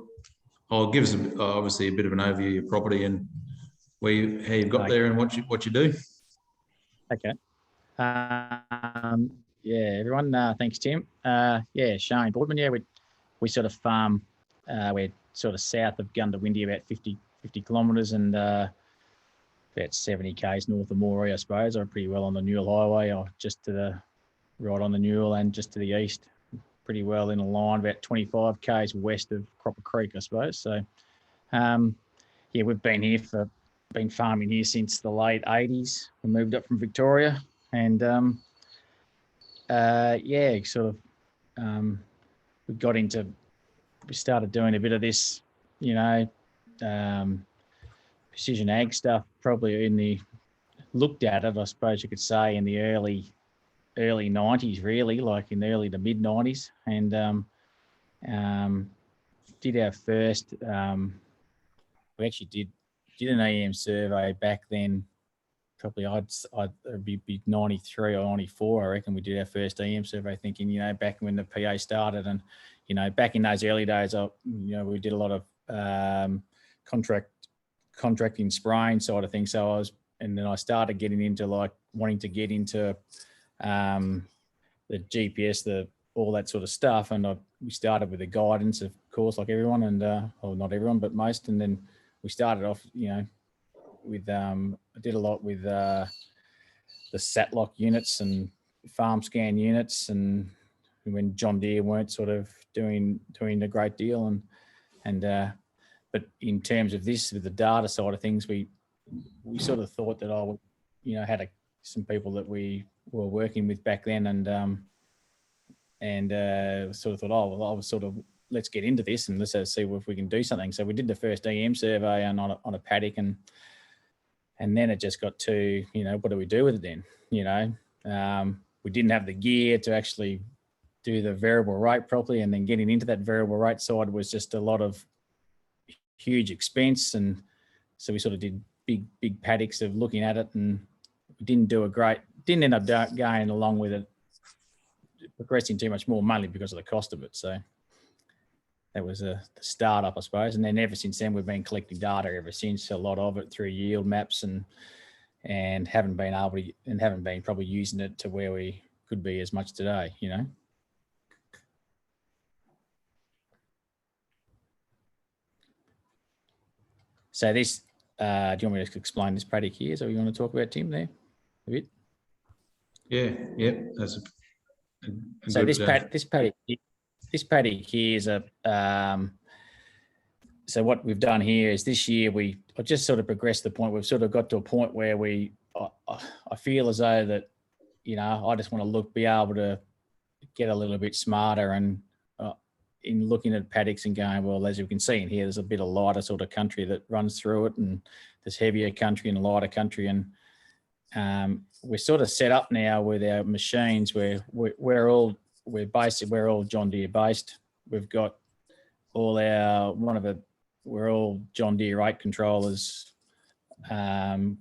I'll give us obviously a bit of an overview of your property and how you've got there and what you do. Okay. Yeah, everyone. Thanks, Tim. Yeah, Shane Broadman. Yeah, we sort of farm. We're sort of south of Gundawindi, about 50 kilometres, and about 70 k's north of Moree, I suppose. I'm pretty well on the Newell Highway, or just to the right on the Newell and just to the east. Pretty well in a line, about 25 k's west of Cropper Creek, I suppose. So, yeah, we've been farming here since the late 80s. We moved up from Victoria, and yeah, sort of we started doing a bit of this, precision ag stuff, probably looked at it, I suppose you could say, in the early 90s, really, like in the early to mid 90s, and did our first, we actually did an EM survey back then. Probably it'd be 93 or 94, I reckon. We did our first EM survey, thinking, back when the PA started, and back in those early days, we did a lot of contracting spraying side of things. So then I started getting into wanting to get into the GPS, all that sort of stuff. And we started with the guidance, of course, like everyone, and well, not everyone, but most. And then we started off, I did a lot with the Satlock units and farm scan units, and when John Deere weren't sort of doing a great deal, but in terms of this, with the data side of things, we sort of thought that I would, had some people that we were working with back then, and sort of thought, oh, well, I was sort of, let's get into this and let's see if we can do something. So we did the first EM survey on a paddock, and then it just got to, what do we do with it then? We didn't have the gear to actually do the variable rate properly, and then getting into that variable rate side was just a lot of huge expense. And so we sort of did big paddocks of looking at it, and we didn't end up going along with it, progressing too much more, mainly because of the cost of it. So that was the start up, I suppose. And then ever since then, we've been collecting data ever since, a lot of it through yield maps, and haven't been probably using it to where we could be as much today, So this, do you want me to explain this paddock here? So you want to talk about, Tim, there a bit? Yeah, that's so this paddock here is so what we've done here is this year I just sort of progressed the point. We've sort of got to a point where I feel as though that, I just want to be able to get a little bit smarter, and in looking at paddocks and going, well, as you can see in here, there's a bit of lighter sort of country that runs through it, and there's heavier country and lighter country. And we're sort of set up now with our machines where we're all John Deere based. We've got we're all John Deere rate controllers,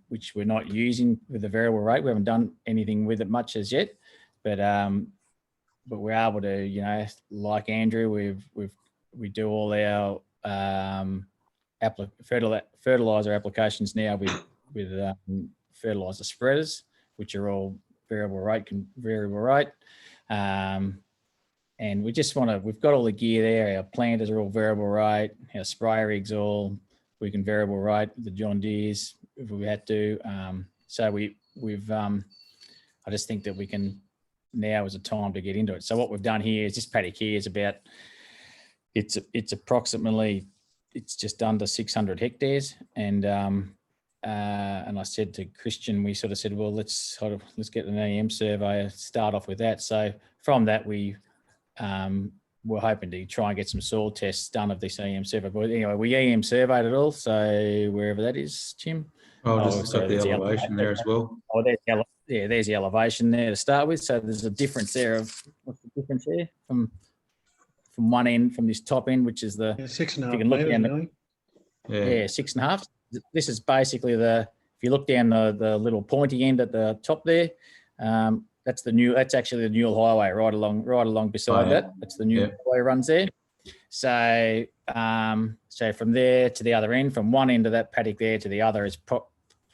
which we're not using with the variable rate. We haven't done anything with it much as yet, but we're able to, like Andrew, we do all our fertilizer applications now with fertilizer spreaders, which are all variable rate. And we just we've got all the gear there. Our planters are all variable rate. Our sprayer rigs we can variable rate the John Deeres if we had to. So we've I just think that we can, now is a time to get into it. So what we've done here is this paddock here is about, it's approximately, it's just under 600 hectares. And I said to Christian, we sort of said, well, let's get an EM survey, start off with that. So from that, we're hoping to try and get some soil tests done of this EM survey. But anyway, we EM surveyed it all. So wherever that is, Tim. Just got the elevation there as well. There's the elevation there to start with. So there's a difference there what's the difference there from one end, from this top end, which is the 6.5 meters, really. 6.5. This is basically if you look down the little pointy end at the top there, that's actually the Newell Highway right along beside that. That's the Newell Highway runs there. So from there to the other end, from one end of that paddock there to the other is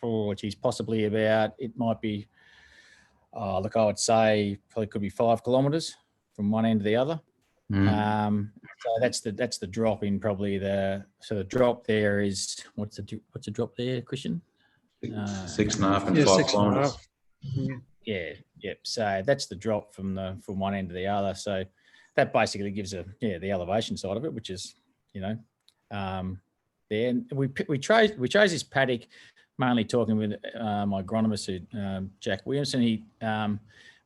which is possibly about, it might be, I would say probably could be 5 kilometres from one end to the other. So that's the drop in probably the drop there is, what's the drop there, Christian? 6.5 and 5 kilometres. Yeah. So that's the drop from one end to the other. So that basically gives the elevation side of it, which is, there. And we chose this paddock mainly talking with my agronomist, Jack Williamson.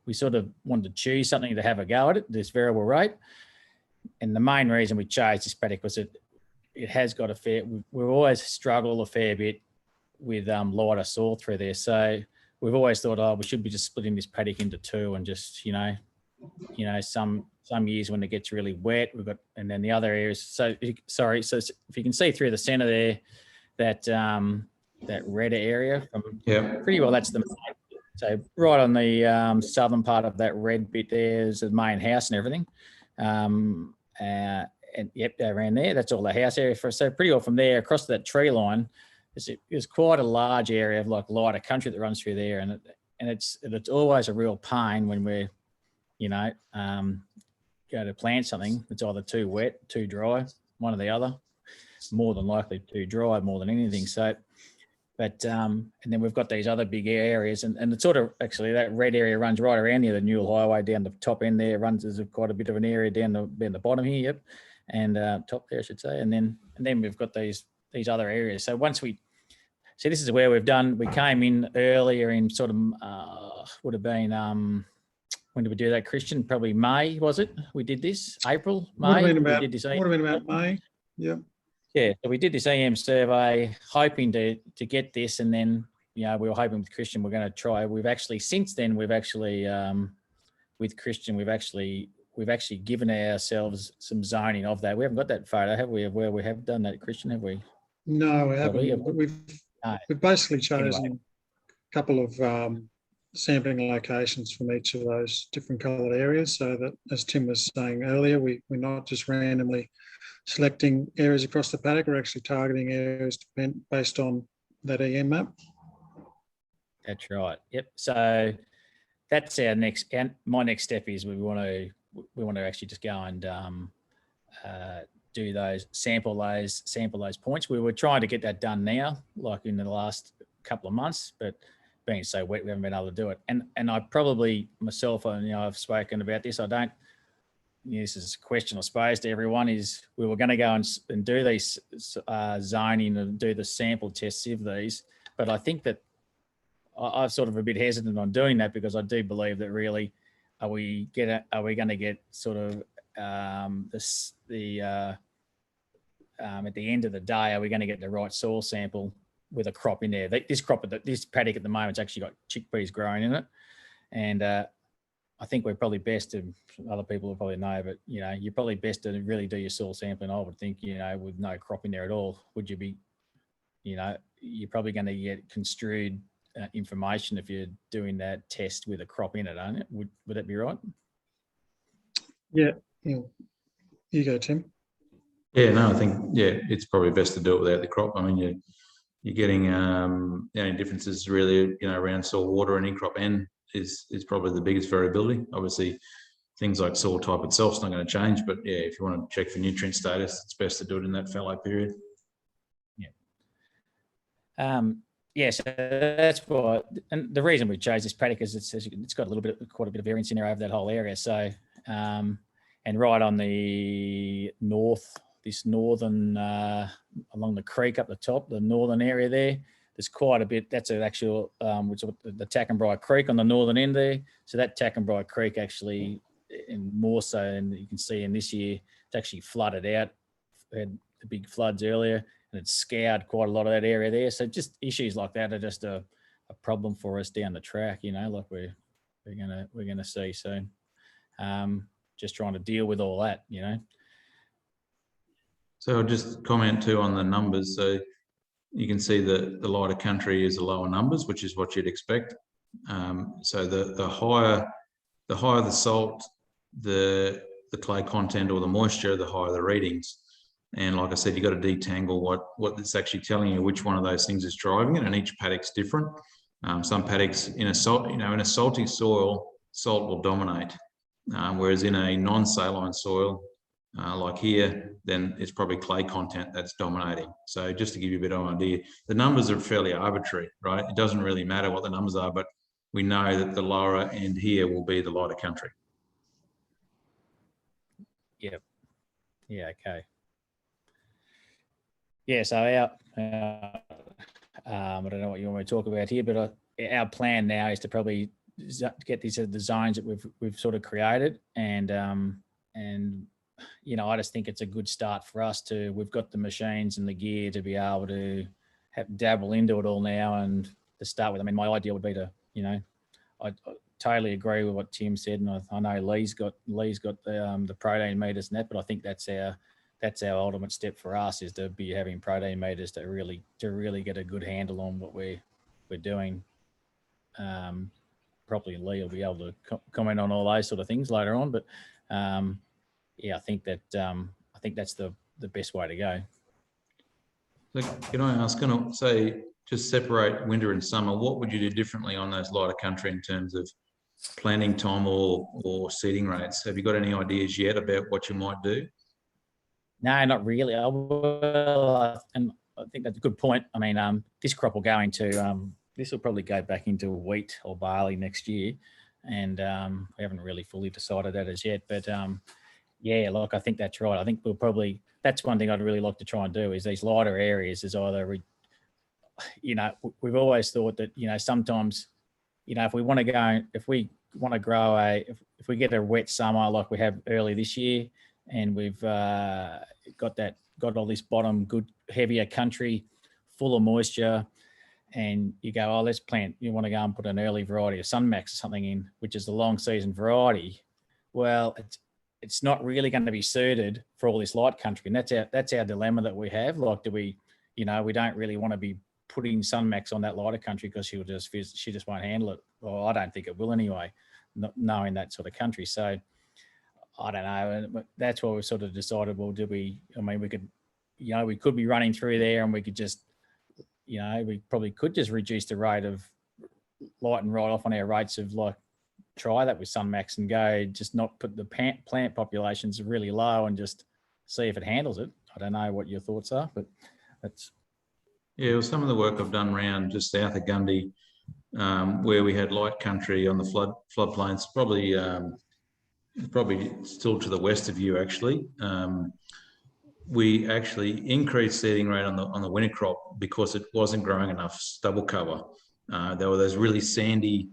We sort of wanted to choose something to have a go at it, this variable rate. And the main reason we chose this paddock was it has got we've always struggled a fair bit with lighter soil through there. So we've always thought, we should be just splitting this paddock into two, and just, some years when it gets really wet, and then the other areas. So if you can see through the center there, that red area pretty well, that's the main. So right on the southern part of that red bit there is the main house and everything. And around there, that's all the house area for us. So pretty well from there across that tree line, there's quite a large area of like lighter country that runs through there, and it's always a real pain when we're, go to plant something. It's either too wet, too dry, one or the other. More than likely too dry more than anything. So and then we've got these other big areas, and it's sort of actually that red area runs right around near the Newell Highway down the top end there. Runs there's quite a bit of an area down the bottom here, yep, and top there I should say, and then we've got these other areas. So once we see, this is where we came in earlier in sort of would have been when did we do that, Christian? Probably May, was it? We did this April, May. Would have we did this. been about May. Yep. Yeah, so we did this EM survey, hoping to get this, and then we were hoping with Christian we're going to try. We've actually since then with Christian we've actually given ourselves some zoning of that. We haven't got that photo, have we? Of where we have done that, Christian? Have we? No, we haven't. But we've basically chosen a couple of sampling locations from each of those different coloured areas, so that, as Tim was saying earlier, we're not just randomly selecting areas across the paddock. We're actually targeting areas based on that EM map. That's right. Yep. So that's our next. And my next step is we want to actually just go and do those sample those points. We were trying to get that done now, like in the last couple of months, but being so wet, we haven't been able to do it. And I probably myself, I've spoken about this. I don't. This is a question I suppose to everyone, is we were going to go and do these zoning and do the sample tests of these, but I think that I'm sort of a bit hesitant on doing that, because I do believe that really are we going to get sort of at the end of the day, are we going to get the right soil sample with a crop in there? This paddock at the moment's actually got chickpeas growing in it, and I think we're probably best to, other people will probably know, but you're probably best to really do your soil sampling. I would think, with no crop in there at all, would you be, you're probably going to get construed information if you're doing that test with a crop in it, aren't it? Would that be right? Yeah. You go, Tim. Yeah, no, I think it's probably best to do it without the crop. I mean, you're getting the only differences really, around soil, water, and in-crop N is probably the biggest variability. Obviously, things like soil type itself is not going to change, but yeah, if you want to check for nutrient status, it's best to do it in that fallow period. Yeah. So that's why, and the reason we chose this paddock is it's got quite a bit of variance in there over that whole area. So, and right on the northern along the creek up the top, the northern area there's quite a bit. That's an actual which is the Tackenbriar Creek on the northern end there. So that Tackenbriar Creek actually, and more so, and you can see in this year, it's actually flooded out. We had the big floods earlier, and it's scoured quite a lot of that area there. So just issues like that are just a problem for us down the track, like we're gonna see. So just trying to deal with all that, So I'll just comment too on the numbers. So you can see that the lighter country is the lower numbers, which is what you'd expect. So the higher the salt, the clay content or the moisture, the higher the readings. And like I said, you've got to detangle what it's actually telling you, which one of those things is driving it, and each paddock's different. Some paddocks in a salty soil, salt will dominate, whereas in a non-saline soil, like here, then it's probably clay content that's dominating. So just to give you a bit of an idea, the numbers are fairly arbitrary, right? It doesn't really matter what the numbers are, but we know that the lower end here will be the lighter country. Yep. Yeah, okay. Yeah, so I don't know what you want me to talk about here, but our plan now is to probably get these the zones that we've sort of created, and I just think it's a good start for us we've got the machines and the gear to be able to dabble into it all now and to start with. I mean, my idea would be to, I totally agree with what Tim said, and I know Lee's got the protein meters and that, but I think that's our ultimate step for us, is to be having protein meters to really get a good handle on what we're doing. Probably Lee will be able to comment on all those sort of things later on, but yeah, I think that's the best way to go. So can I ask, say, just separate winter and summer, what would you do differently on those lighter country in terms of planting time or seeding rates? Have you got any ideas yet about what you might do? No, not really. And think that's a good point. I mean, this crop will go into this will probably go back into wheat or barley next year, and we haven't really fully decided that as yet. But yeah, look, I think that's right. I think that's one thing I'd really like to try and do is these lighter areas is either, we've always thought that, sometimes, if we want to grow if we get a wet summer like we have early this year, and we've got all this bottom good heavier country full of moisture, and you go, you want to go and put an early variety of Sunmax or something in, which is the long season variety. Well, it's not really going to be suited for all this light country, and that's our dilemma that we have. Like, do we, we don't really want to be putting Sunmax on that lighter country because she just won't handle it. Well, I don't think it will anyway, not knowing that sort of country. So I don't know. That's why we sort of decided, well, we could, we could be running through there, and we could just, we probably could just reduce the rate of lighten right off on our rates of try that with Sunmax and go, just not put the plant populations really low and just see if it handles it. I don't know what your thoughts are, but that's. Yeah, well, some of the work I've done around just south of Gundy, where we had light country on the floodplains, probably still to the west of you actually. We actually increased seeding rate on the winter crop because it wasn't growing enough stubble cover. There were those really sandy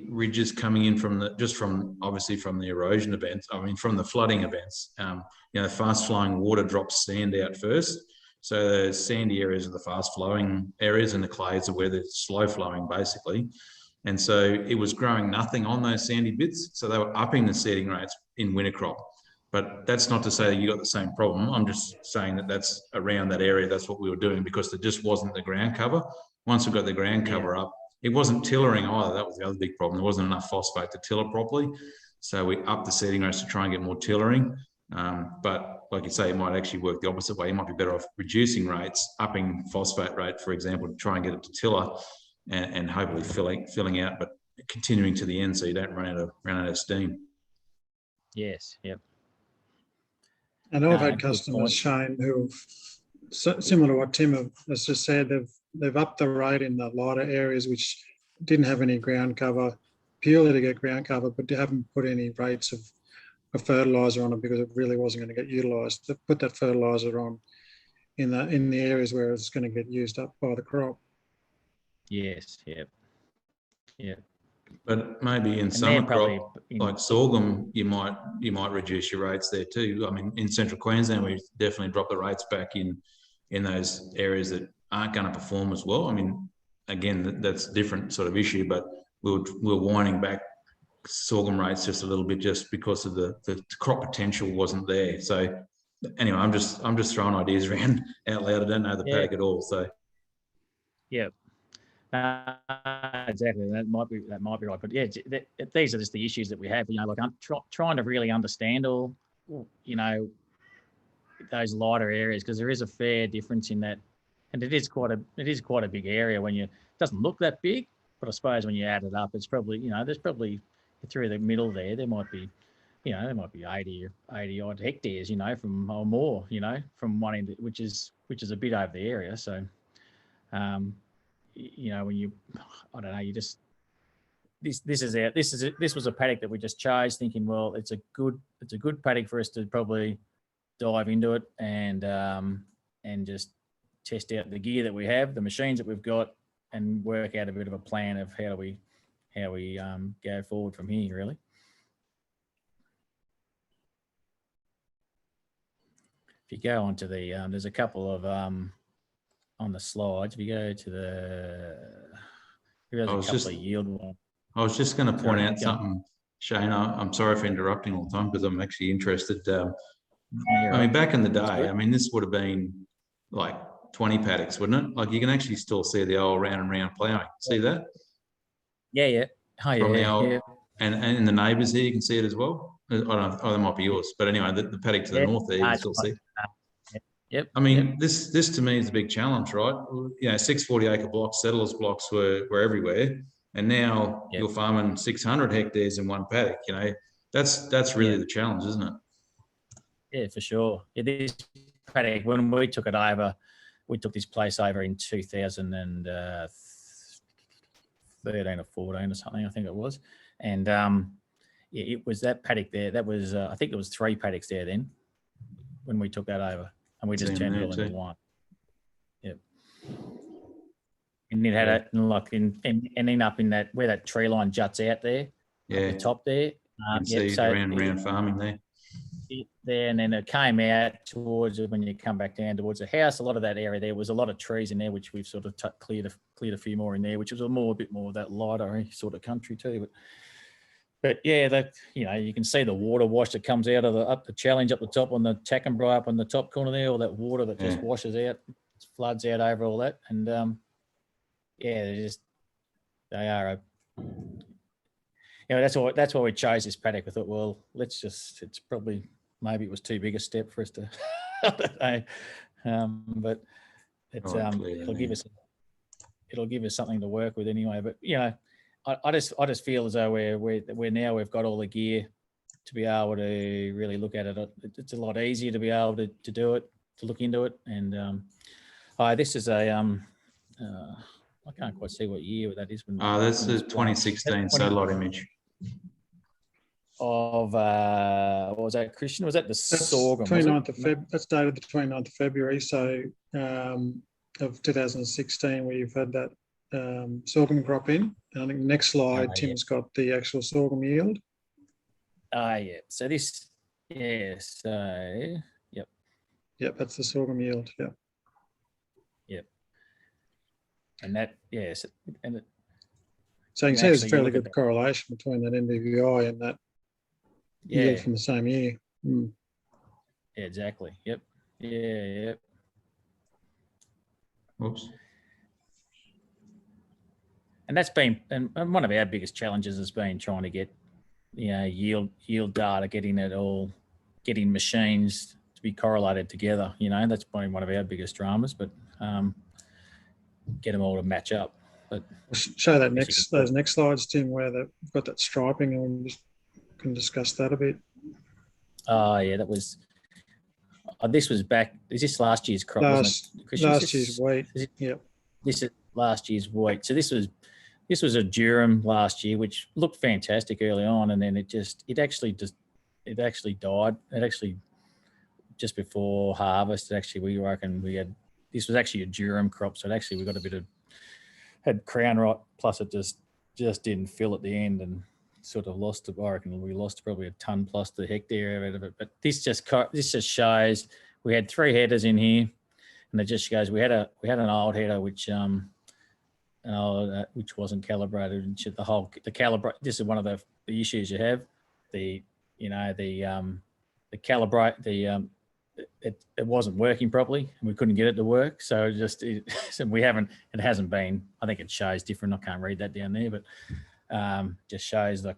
ridges coming in from the erosion events. I mean, from the flooding events. Fast flowing water drops sand out first. So the sandy areas are the fast flowing areas, and the clays are where they're slow flowing basically. And so it was growing nothing on those sandy bits. So they were upping the seeding rates in winter crop. But that's not to say that you got the same problem. I'm just saying that that's around that area. That's what we were doing because there just wasn't the ground cover. Once we got the ground cover up, it wasn't tillering either. That was the other big problem. There wasn't enough phosphate to till it properly. So we upped the seeding rates to try and get more tillering. But like you say, it might actually work the opposite way. You might be better off reducing rates, upping phosphate rate, for example, to try and get it to tiller and hopefully filling out, but continuing to the end so you don't run out of steam. Yes, yep. And I've had customers, Shane, who, similar to what Tim has just said, they've upped the rate in the lighter areas which didn't have any ground cover, purely to get ground cover, but they haven't put any rates of fertiliser on it because it really wasn't going to get utilised. To put that fertiliser on in the areas where it's going to get used up by the crop. Yes, yep. But maybe in summer crop, like sorghum, you might reduce your rates there too. I mean, in Central Queensland, we definitely drop the rates back in those areas that aren't going to perform as well. I mean, again, that's a different sort of issue, but we're winding back sorghum rates just a little bit just because of the crop potential wasn't there. So anyway, I'm just throwing ideas around out loud. I don't know the paddock at all. So yeah. Exactly. That might be right. But yeah, these are just the issues that we have. I'm trying to really understand all, those lighter areas, because there is a fair difference in that, and it is quite a big area when it doesn't look that big, but I suppose when you add it up, it's probably there's probably through the middle there might be 80 odd hectares, from or more, from one end, which is a bit over the area. So. When I don't know, you just this was a paddock that we just chose, thinking, well, it's a good paddock for us to probably dive into it and just test out the gear that we have, the machines that we've got, and work out a bit of a plan of how we go forward from here, really. If you go onto the there's a couple of on the slides, if you go to yield one. I was just going to point out something, Shane. I'm sorry for interrupting all the time because I'm actually interested. I mean, back in the day, this would have been like 20 paddocks, wouldn't it? Like you can actually still see the old round and round ploughing. See that? Yeah. Oh, yeah. And the neighbours here, you can see it as well. I don't know. Oh, that might be yours. But anyway, the paddock to the north there, you can still see. Yep. I mean, this to me is a big challenge, right? 640 acre blocks, settlers blocks were everywhere, and now you're farming 600 hectares in one paddock. That's really the challenge, isn't it? Yeah, for sure. This paddock, when we took it over, we took this place over in 2013 or 14 or something, I think it was. And yeah, it was that paddock there. That was, I think there was 3 paddocks there then when we took that over, and we just Same turned it there all into too. one. Yep. And it had it like ending up in that where that tree line juts out there, Yeah, at the top there. you can see so round farming there. there, and then it came out towards when you come back down towards the house. A lot of that area there was a lot of trees in there, which we've sort of cleared a few more in there, which was a bit more of that lighter sort of country too. But yeah, that, you know, you can see the water wash that comes out of the challenge up the top on the Tackenbray up on the top corner there, all that water that just washes out, floods out over all that, and yeah, they are you know, that's why we chose this paddock. We thought, well, it's probably, maybe it was too big a step for us to, I don't know. But it's, it'll give us something to work with anyway. But, you know, I just feel as though we're now, we've got all the gear to be able to really look at it. It's a lot easier to be able to do it, to look into it. And this is a, I can't quite see what year that is. That's the 2016 satellite image. Of what was that, Christian? Was that the That's sorghum? 29th of Feb. That's dated the 29th of February. So of 2016, we've had that sorghum crop in. And I think next slide, Tim's got the actual sorghum yield. Yeah. So this, yeah. So yep. Yep, that's the sorghum yield. Yeah. Yep. And that, yes, and so you can see there's a fairly good correlation between that NDVI and that yield from the same year. Mm. Yeah, exactly. Yep. Yeah. Yep. Oops. And that's been, and one of our biggest challenges has been trying to get, you know, yield data, getting machines to be correlated together. You know, that's been one of our biggest dramas, but get them all to match up. But show that those next slides, Tim, where they've got that striping, and we can discuss that a bit. Oh yeah, that was. This was back. Is this last year's crop? Last year's wheat. Yep. This is last year's wheat. So this was a durum last year, which looked fantastic early on, and then it actually died. It actually just before harvest. We reckon this was actually a durum crop, so we got a bit of had crown rot, plus it just didn't fill at the end, and sort of lost. I reckon we lost probably a ton plus the hectare out of it. But this just shows we had 3 headers in here, and it just shows we had an old header which wasn't calibrated, and the calibrate. This is one of the issues you have. It wasn't working properly, and we couldn't get it to work. So it hasn't been. I think it shows different. I can't read that down there, but just shows like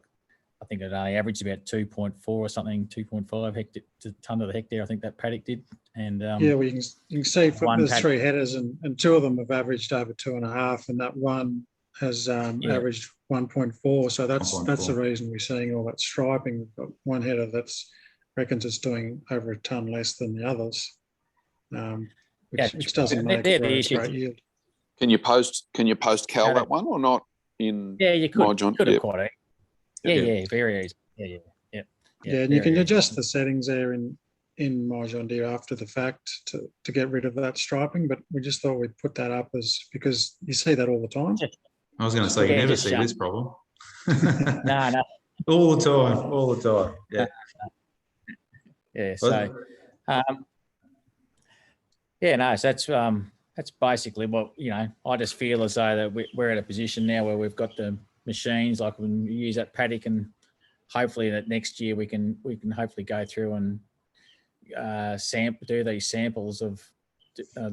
I think it only averaged about 2.4 or something, 2.5 hectare to ton of the hectare. I think that paddock did. And yeah, well, you can see there's 3 headers, and 2 of them have averaged over 2.5, and that one has averaged 1.4. So that's the reason we're seeing all that striping. We've got one header that's reckons it's doing over a ton less than the others, which doesn't make it a great yield. Can you post Cal that one or not? In you could. John? Could have quite. Yeah, very easy. Yeah, and you can adjust the settings there in My John Deere after the fact to get rid of that striping, but we just thought we'd put that up because you see that all the time. I was going to say you never see this problem. No. All the time. Yeah. Yeah. So, so that's basically what, you know, I just feel as though that we're at a position now where we've got the machines, like we can use that paddock, and hopefully that next year we can hopefully go through and do these samples of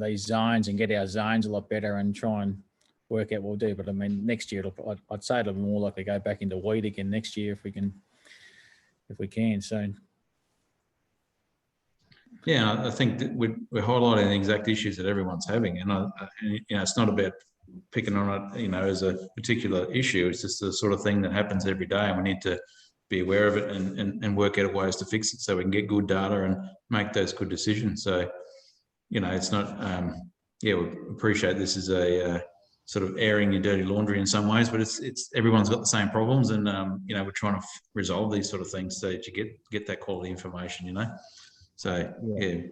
these zones and get our zones a lot better and try and work out what we'll do. But I mean, next year I'd say it'll be more likely go back into wheat again next year if we can. So. Yeah, I think that we're highlighting the exact issues that everyone's having, and you know, it's not about picking on it, you know, as a particular issue. It's just the sort of thing that happens every day, and we need to be aware of it and work out ways to fix it so we can get good data and make those good decisions. So, you know, it's not yeah, we appreciate this is a sort of airing your dirty laundry in some ways, but it's everyone's got the same problems, and you know, we're trying to resolve these sort of things so that you get that quality information, you know. So yeah,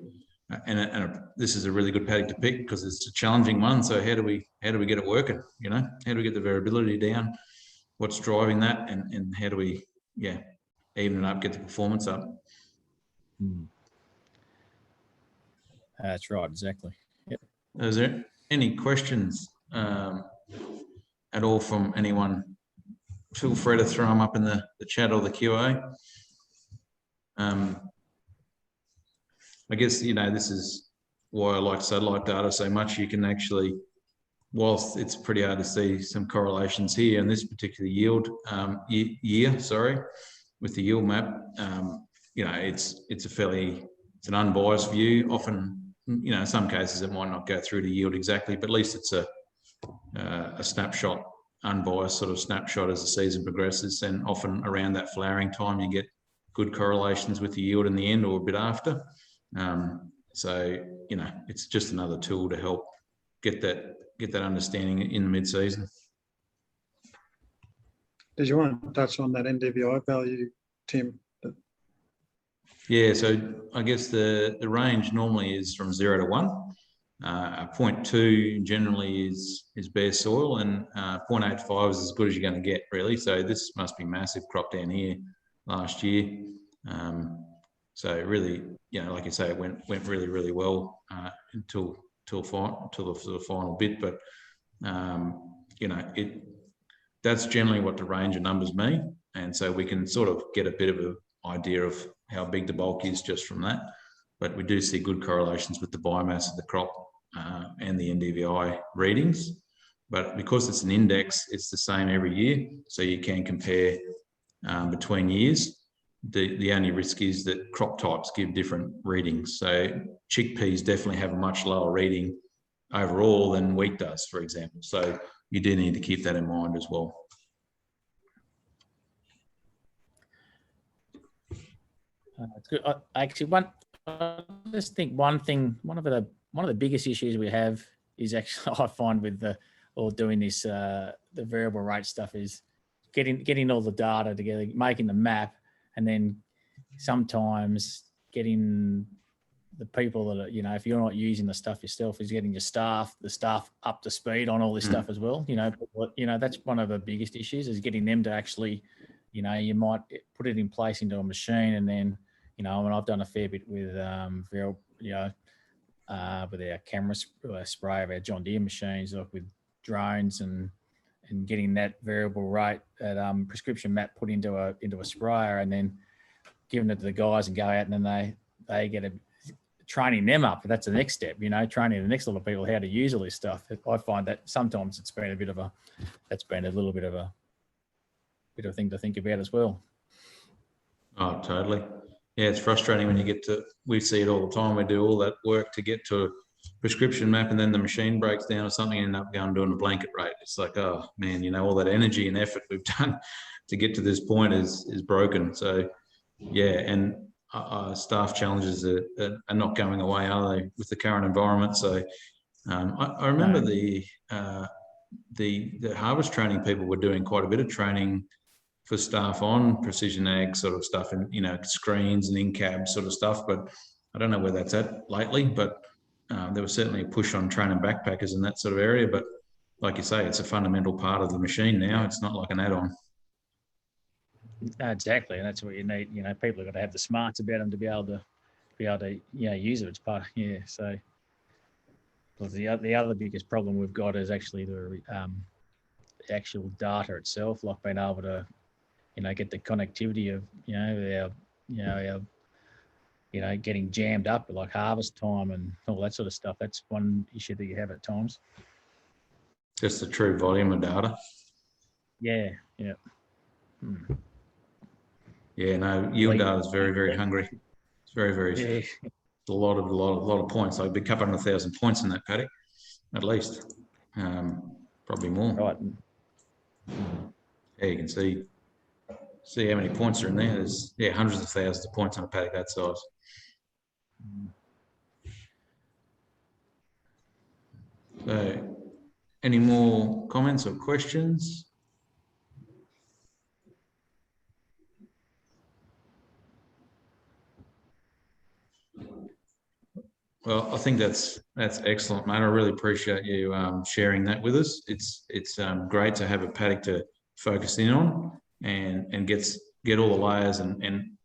and this is a really good paddock to pick because it's a challenging one. So how do we get it working? You know, how do we get the variability down? What's driving that, and how do we even it up, get the performance up? That's right, exactly. Yep. Is there any questions at all from anyone? Feel free to throw them up in the chat or the QA. I guess, you know, this is why I like satellite data so much. You can actually, whilst it's pretty hard to see some correlations here in this particular yield year, with the yield map, you know, it's an unbiased view. Often, you know, in some cases it might not go through to yield exactly, but at least it's a snapshot, unbiased sort of snapshot as the season progresses. And often around that flowering time, you get good correlations with the yield in the end or a bit after. So, you know, it's just another tool to help get that understanding in the mid-season. Did you want to touch on that NDVI value, Tim? Yeah, so I guess the range normally is from 0 to 1. 0.2 generally is bare soil, and 0.85 is as good as you're going to get, really. So this must be massive crop down here last year. So really, you know, like you say, it went really, really well until the final bit. But you know, that's generally what the range of numbers mean, and so we can sort of get a bit of an idea of how big the bulk is just from that. But we do see good correlations with the biomass of the crop and the NDVI readings. But because it's an index, it's the same every year, so you can compare between years. The only risk is that crop types give different readings. So chickpeas definitely have a much lower reading overall than wheat does, for example. So you do need to keep that in mind as well. That's good. Actually, I just think one of the biggest issues we have is actually, I find with doing this the variable rate stuff, is getting all the data together, making the map, and then sometimes getting the people that are, you know, if you're not using the stuff yourself, is getting the staff up to speed on all this stuff as well. You know, that's one of the biggest issues, is getting them to actually, you know, you might put it in place into a machine, and then, you know, and I've done a fair bit with with our camera spray of our John Deere machines, like with drones and getting that variable rate, that prescription map put into a sprayer, and then giving it to the guys and go out, and then they get training them up. That's the next step, you know, training the next lot of people how to use all this stuff. I find that sometimes it's been a little bit of a thing to think about as well. Oh, totally. Yeah, it's frustrating when we see it all the time. We do all that work to get to a prescription map, and then the machine breaks down or something, and end up going doing a blanket rate. It's like, oh man, you know, all that energy and effort we've done to get to this point is broken. So yeah, and staff challenges are not going away, are they, with the current environment? So I remember the harvest training people were doing quite a bit of training for staff on precision ag sort of stuff, and, you know, screens and in-cab sort of stuff, but I don't know where that's at lately. But there was certainly a push on training backpackers in that sort of area. But like you say, it's a fundamental part of the machine now. It's not like an add-on. Exactly, and that's what you need. You know, people have got to have the smarts about them to be able to you know, use it. It's part, yeah. So the other biggest problem we've got is actually the actual data itself, like being able to, you know, get the connectivity of, getting jammed up like harvest time and all that sort of stuff. That's one issue that you have at times. Just the true volume of data. Yeah. Yeah, no, yield data is very, very hungry. It's very, very, it's a lot of points. Like a couple 100,000 points in that paddock, at least. Probably more. Right. Yeah, you can see how many points are in there. There's hundreds of thousands of points on a paddock that size. So, any more comments or questions? Well, I think that's excellent, mate. I really appreciate you sharing that with us. It's great to have a paddock to focus in on and get all the layers and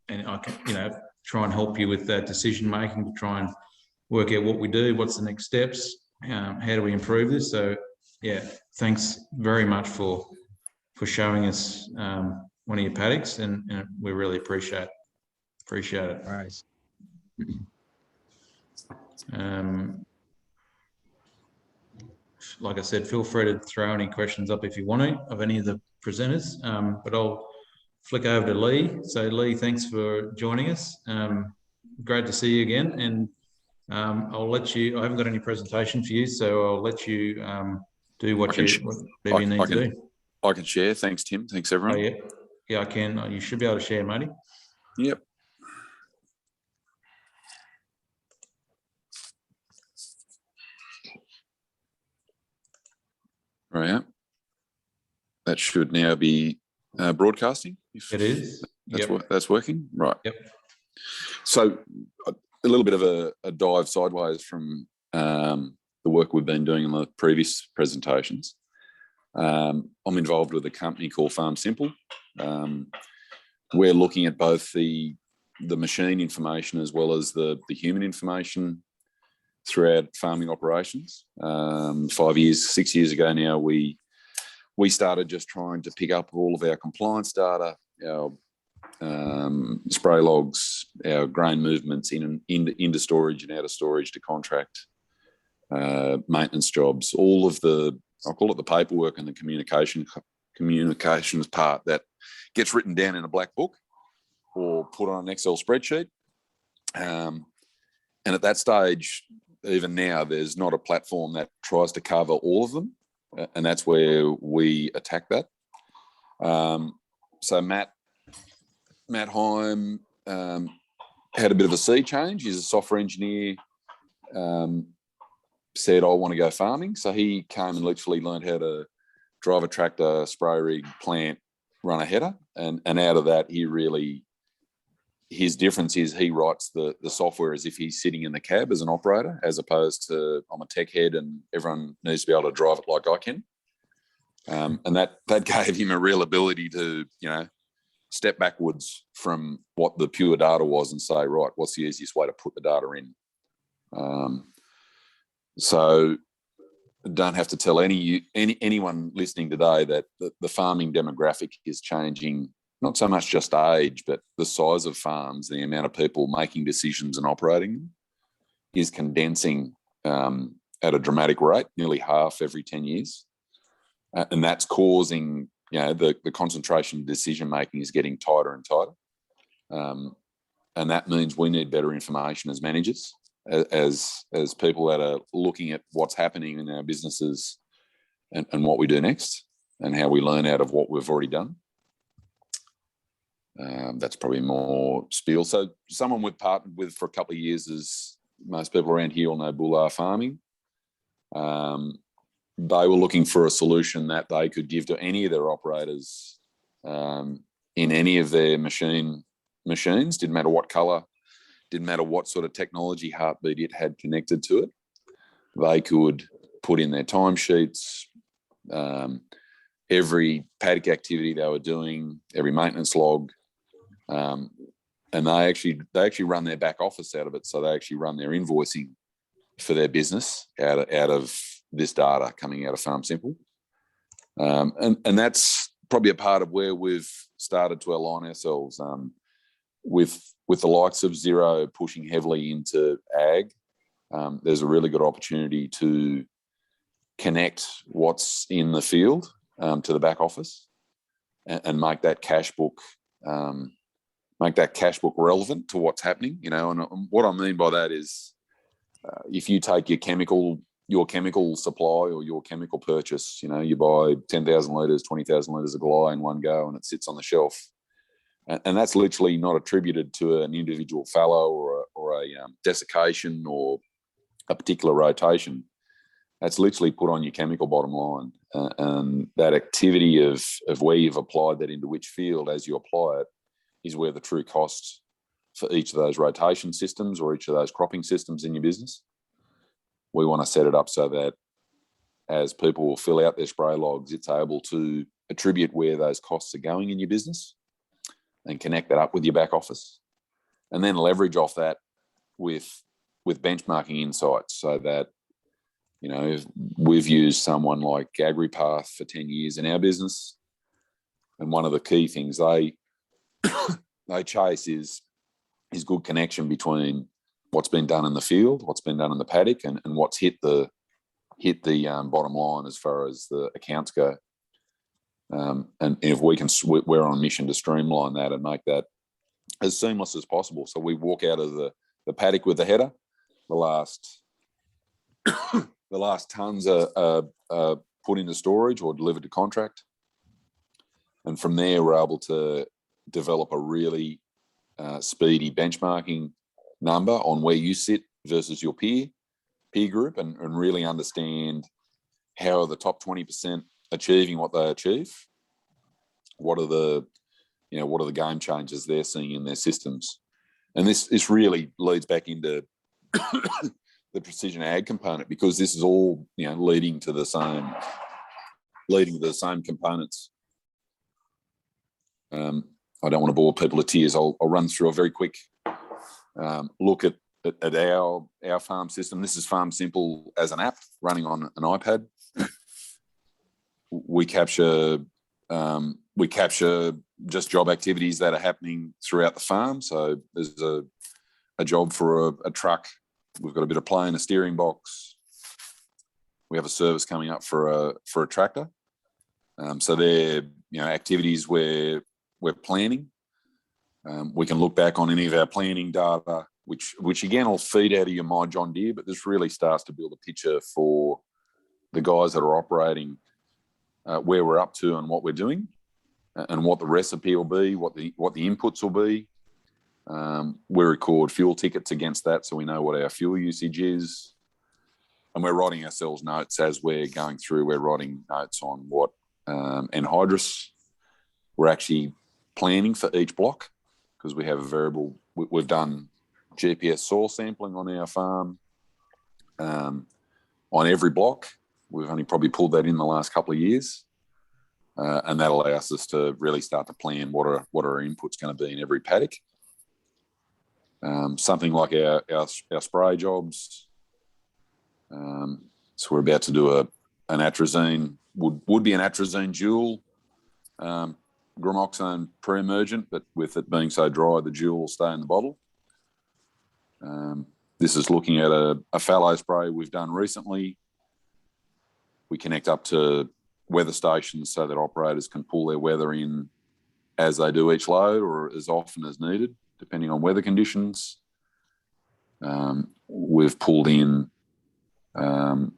I can try and help you with that decision making to try and work out what we do, what's the next steps, how do we improve this. So yeah, thanks very much for showing us one of your paddocks, and we really appreciate it. Right. Like I said, feel free to throw any questions up if you want to of any of the presenters, but I'll flick over to Lee. So Lee, thanks for joining us. Great to see you again, and I'll let you, I haven't got any presentation for you, so I'll let you do whatever you need to do. I can share. Thanks, Tim. Thanks, everyone. Oh, yeah, I can. You should be able to share, matey. Yep. Right. That should now be broadcasting. It is. That's working. Right. Yep. So a little bit of a dive sideways from the work we've been doing in the previous presentations. I'm involved with a company called Farm Simple. We're looking at both the machine information as well as the human information throughout farming operations. 6 years ago now, we started just trying to pick up all of our compliance data, our spray logs, our grain movements into storage and out of storage to contract, maintenance jobs, all of I'll call it the paperwork and the communications part that gets written down in a black book or put on an Excel spreadsheet. And at that stage, even now, there's not a platform that tries to cover all of them. And that's where we attack that. So Matt Heim had a bit of a sea change. He's a software engineer, said, I want to go farming. So he came and literally learned how to drive a tractor, spray rig, plant, run a header. And out of that, his difference is he writes the software as if he's sitting in the cab as an operator, as opposed to I'm a tech head and everyone needs to be able to drive it like I can. And that gave him a real ability to, step backwards from what the pure data was and say, right, what's the easiest way to put the data in? So don't have to tell anyone listening today that the farming demographic is changing, not so much just age, but the size of farms, the amount of people making decisions and operating them is condensing at a dramatic rate, nearly half every 10 years. And that's causing, the concentration decision-making is getting tighter and tighter. And that means we need better information as managers, as people that are looking at what's happening in our businesses and what we do next and how we learn out of what we've already done. That's probably more spiel. So someone we've partnered with for a couple of years is, most people around here will know Bullar Farming. They were looking for a solution that they could give to any of their operators in any of their machines. Didn't matter what colour, didn't matter what sort of technology heartbeat it had connected to it. They could put in their timesheets, every paddock activity they were doing, every maintenance log, and they actually run their back office out of it. So they actually run their invoicing for their business out of this data coming out of Farm Simple, and that's probably a part of where we've started to align ourselves with the likes of Zero pushing heavily into ag. There's a really good opportunity to connect what's in the field to the back office and make that cash book relevant to what's happening. And what I mean by that is if you take your chemical supply or your chemical purchase, you buy 10,000 litres, 20,000 litres of Gly in one go and it sits on the shelf. And that's literally not attributed to an individual fallow or a desiccation or a particular rotation. That's literally put on your chemical bottom line. And that activity of where you've applied that into which field as you apply it is where the true costs for each of those rotation systems or each of those cropping systems in your business. We want to set it up so that as people will fill out their spray logs, it's able to attribute where those costs are going in your business and connect that up with your back office. And then leverage off that with benchmarking insights so that, you know, if we've used someone like AgriPath for 10 years in our business, and one of the key things they chase is good connection between what's been done in the field, what's been done in the paddock, and what's hit the bottom line as far as the accounts go. And if we can, we're on a mission to streamline that and make that as seamless as possible. So we walk out of the paddock with the header. The last tons are put into storage or delivered to contract, and from there we're able to develop a really speedy benchmarking number on where you sit versus your peer group, and really understand how are the top 20% achieving what they achieve. What are the game changers they're seeing in their systems? And this really leads back into the precision ag component, because this is all, you know, leading to the same components. I don't want to bore people to tears. I'll run through a very quick look at our farm system. This is Farm Simple as an app running on an iPad. We capture just job activities that are happening throughout the farm. So there's a job for a truck. We've got a bit of play in a steering box. We have a service coming up for a tractor. So they're, you know, activities where we're planning. We can look back on any of our planning data, which again will feed out of your My John Deere, but this really starts to build a picture for the guys that are operating, where we're up to and what we're doing, and what the recipe will be, what the inputs will be. We record fuel tickets against that, so we know what our fuel usage is, and we're writing ourselves notes as we're going through. We're writing notes on what anhydrous we're actually planning for each block, because we have a variable. We've done GPS soil sampling on our farm on every block. We've only probably pulled that in the last couple of years, and that allows us to really start to plan what our input's going to be in every paddock. Something like our spray jobs. So we're about to do an atrazine, would be an atrazine dual gramoxone pre-emergent, but with it being so dry, the dual will stay in the bottle. This is looking at a fallow spray we've done recently. We connect up to weather stations so that operators can pull their weather in as they do each load, or as often as needed, depending on weather conditions. We've pulled in the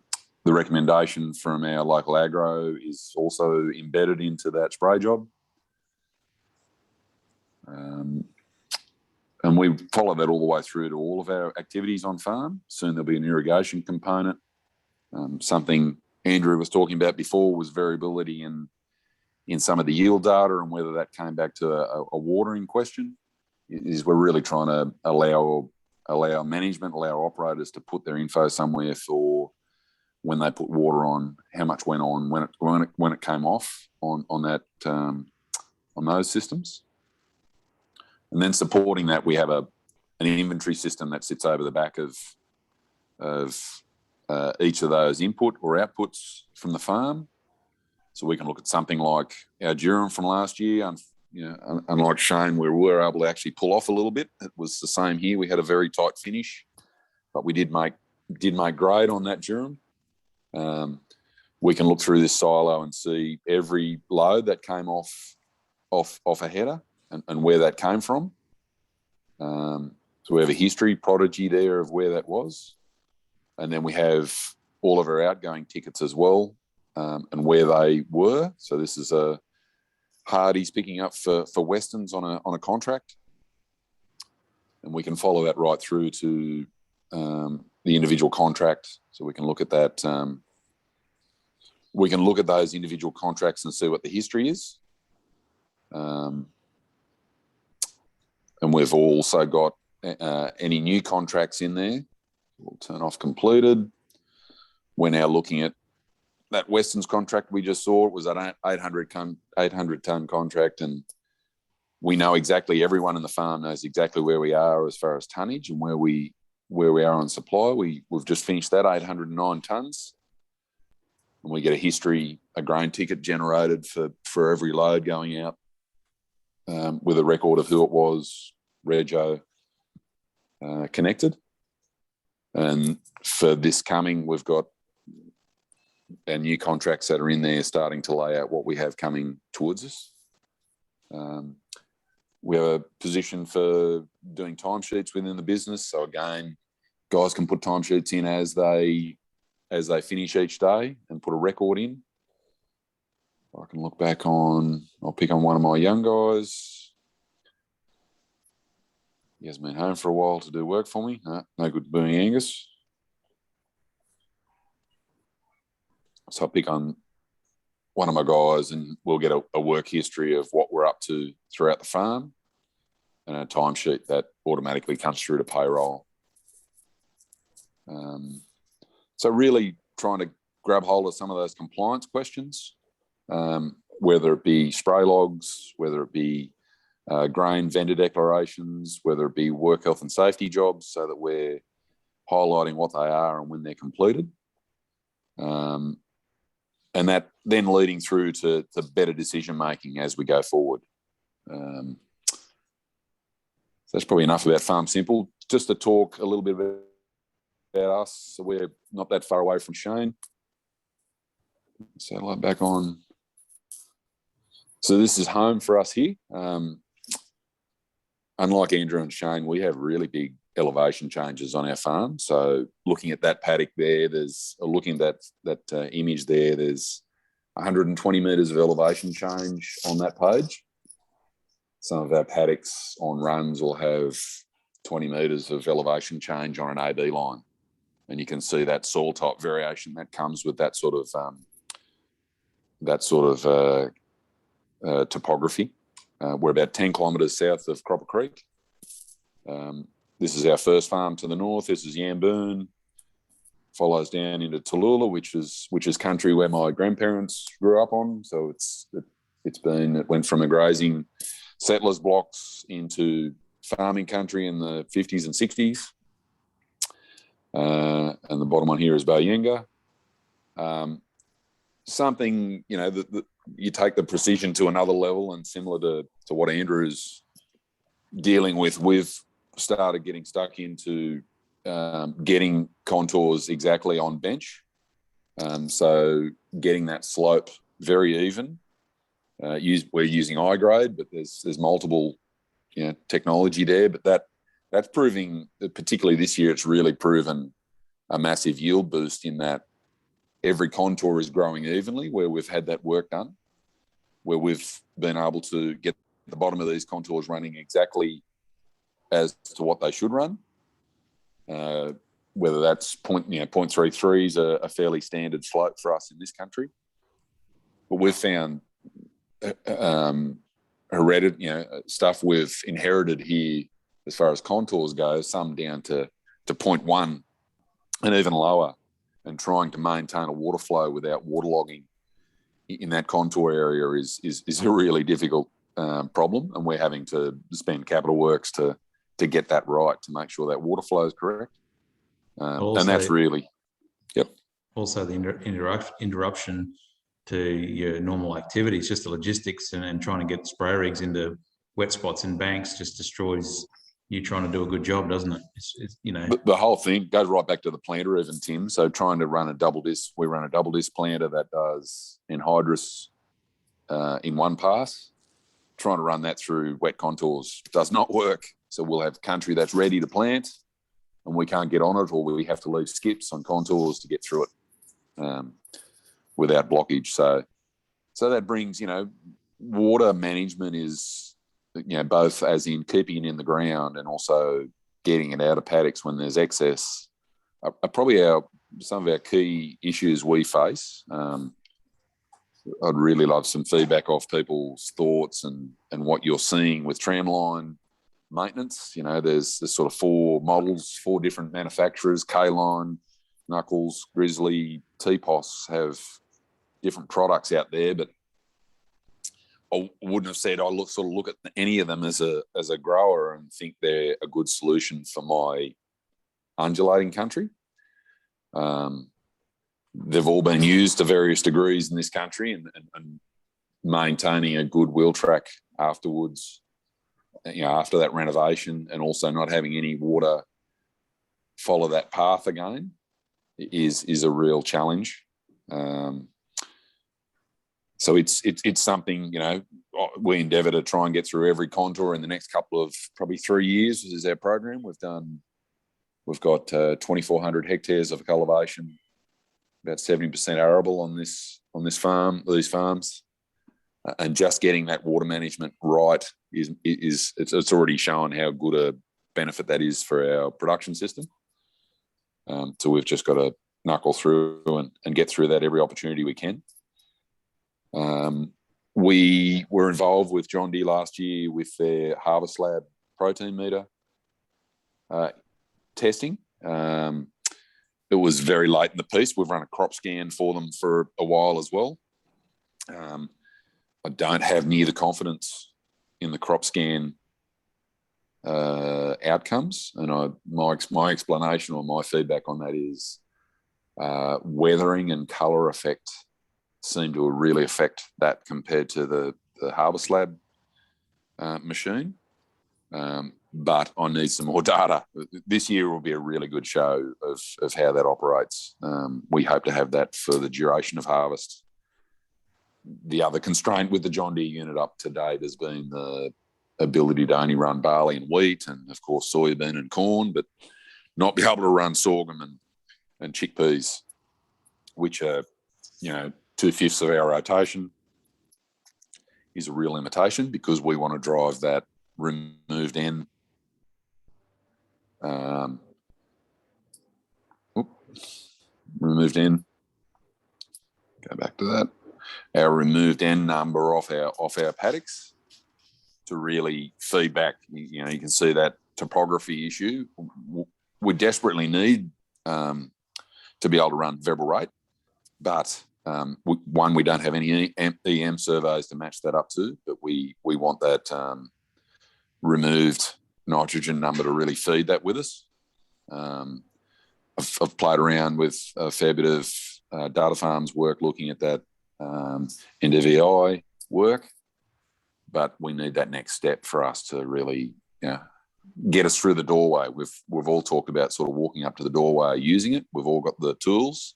recommendation from our local agro is also embedded into that spray job. And we follow that all the way through to all of our activities on farm. Soon there'll be an irrigation component. Something Andrew was talking about before was variability in some of the yield data, and whether that came back to a watering question. Is we're really trying to allow management, allow operators to put their info somewhere for when they put water on, how much went on, when it came off on that on those systems. And then supporting that, we have an inventory system that sits over the back of each of those input or outputs from the farm. So we can look at something like our durum from last year. You know, unlike Shane, where we were able to actually pull off a little bit, it was the same here. We had a very tight finish, but we did make grade on that durum. We can look through this silo and see every load that came off a header and where that came from. So we have a history prodigy there of where that was. And then we have all of our outgoing tickets as well, and where they were. So this is a Hardy's picking up for Westerns on a contract. And we can follow that right through to the individual contract. So we can look at that we can look at those individual contracts and see what the history is. And we've also got any new contracts in there. We'll turn off completed. We're now looking at that Western's contract we just saw. It was an 800 ton contract, and we know exactly, everyone in the farm knows exactly where we are as far as tonnage and where we are on supply. We've just finished that 809 tons, and we get a grain ticket generated for every load going out, with a record of who it was, rego, connected. And for this coming, we've got our new contracts that are in there starting to lay out what we have coming towards us. We have a position for doing timesheets within the business. So again, guys can put timesheets in as they finish each day and put a record in. I can look back on, I'll pick on one of my young guys. He hasn't been home for a while to do work for me. No good doing Angus. So I'll pick on one of my guys and we'll get a work history of what we're up to throughout the farm and a timesheet that automatically comes through to payroll. So really trying to grab hold of some of those compliance questions, whether it be spray logs, whether it be grain vendor declarations, whether it be work health and safety jobs, so that we're highlighting what they are and when they're completed. And that then leading through to better decision making as we go forward. So that's probably enough about Farm Simple. Just to talk a little bit about us. So we're not that far away from Shane. Satellite back on. So this is home for us here. Unlike Andrew and Shane, we have really big elevation changes on our farm. So looking at that paddock there, looking at that image there, there's 120 metres of elevation change on that page. Some of our paddocks on runs will have 20 metres of elevation change on an AB line. And you can see that soil type variation that comes with that sort of topography. We're about 10 kilometres south of Cropper Creek. This is our first farm to the north. This is Yamboon. Follows down into Tallulah, which is country where my grandparents grew up on. So it went from a grazing settlers blocks into farming country in the 50s and 60s. And the bottom one here is Bayenga. Something, you take the precision to another level, and similar to what Andrew's dealing with, we've started getting stuck into getting contours exactly on bench. So getting that slope very even. We're using iGrade, but there's multiple technology there. But that's proving, particularly this year, it's really proven a massive yield boost in that every contour is growing evenly where we've had that work done, where we've been able to get the bottom of these contours running exactly as to what they should run. Whether that's 0.33 is a fairly standard slope for us in this country. But we've found stuff we've inherited here as far as contours go, some down to 0.1 and even lower, and trying to maintain a water flow without waterlogging in that contour area is a really difficult problem, and we're having to spend capital works to get that right, to make sure that water flow is correct. And that's really, yep. Also the interruption to your normal activities, just the logistics and trying to get spray rigs into wet spots and banks just destroys you trying to do a good job, doesn't it? It's The whole thing goes right back to the planter even, Tim. So trying to run a double disc, we run a double disc planter that does anhydrous in one pass. Trying to run that through wet contours does not work. So we'll have country that's ready to plant and we can't get on it, or we have to leave skips on contours to get through it without blockage. So that brings, water management is, both as in keeping it in the ground and also getting it out of paddocks when there's excess, are probably some of our key issues we face. I'd really love some feedback off people's thoughts and what you're seeing with tramline maintenance. You know, there's sort of 4 models, 4 different manufacturers, K-Line, Knuckles, Grizzly, T-Pos have different products out there, but I wouldn't have said I look at any of them as a grower and think they're a good solution for my undulating country. They've all been used to various degrees in this country, and maintaining a good wheel track afterwards, you know, after that renovation, and also not having any water follow that path again is a real challenge. So it's something, you know, we endeavour to try and get through every contour in the next couple of probably 3 years is our program. We've got 2,400 hectares of cultivation, about 70% arable on these farms, and just getting that water management right it's already shown how good a benefit that is for our production system. So we've just got to knuckle through and get through that every opportunity we can. We were involved with John Deere last year with their Harvest Lab protein meter testing. It was very late in the piece. We've run a crop scan for them for a while as well. I don't have near the confidence in the crop scan outcomes, and my explanation or my feedback on that is weathering and colour effect seem to really affect that compared to the Harvest Lab machine. But I need some more data. This year will be a really good show of how that operates. We hope to have that for the duration of harvest. The other constraint with the John Deere unit up to date has been the ability to only run barley and wheat, and of course soybean and corn, but not be able to run sorghum and chickpeas, which are, you know, 2/5 of our rotation, is a real limitation because we want to drive that removed N. Removed N. Go back to that. Our removed N number off our paddocks to really feedback. You know, you can see that topography issue. We desperately need to be able to run variable rate, but we don't have any EM surveys to match that up to, but we want that removed nitrogen number to really feed that with us. I've played around with a fair bit of data farms work looking at that NDVI work, but we need that next step for us to really, you know, get us through the doorway. We've all talked about sort of walking up to the doorway, using it. We've all got the tools,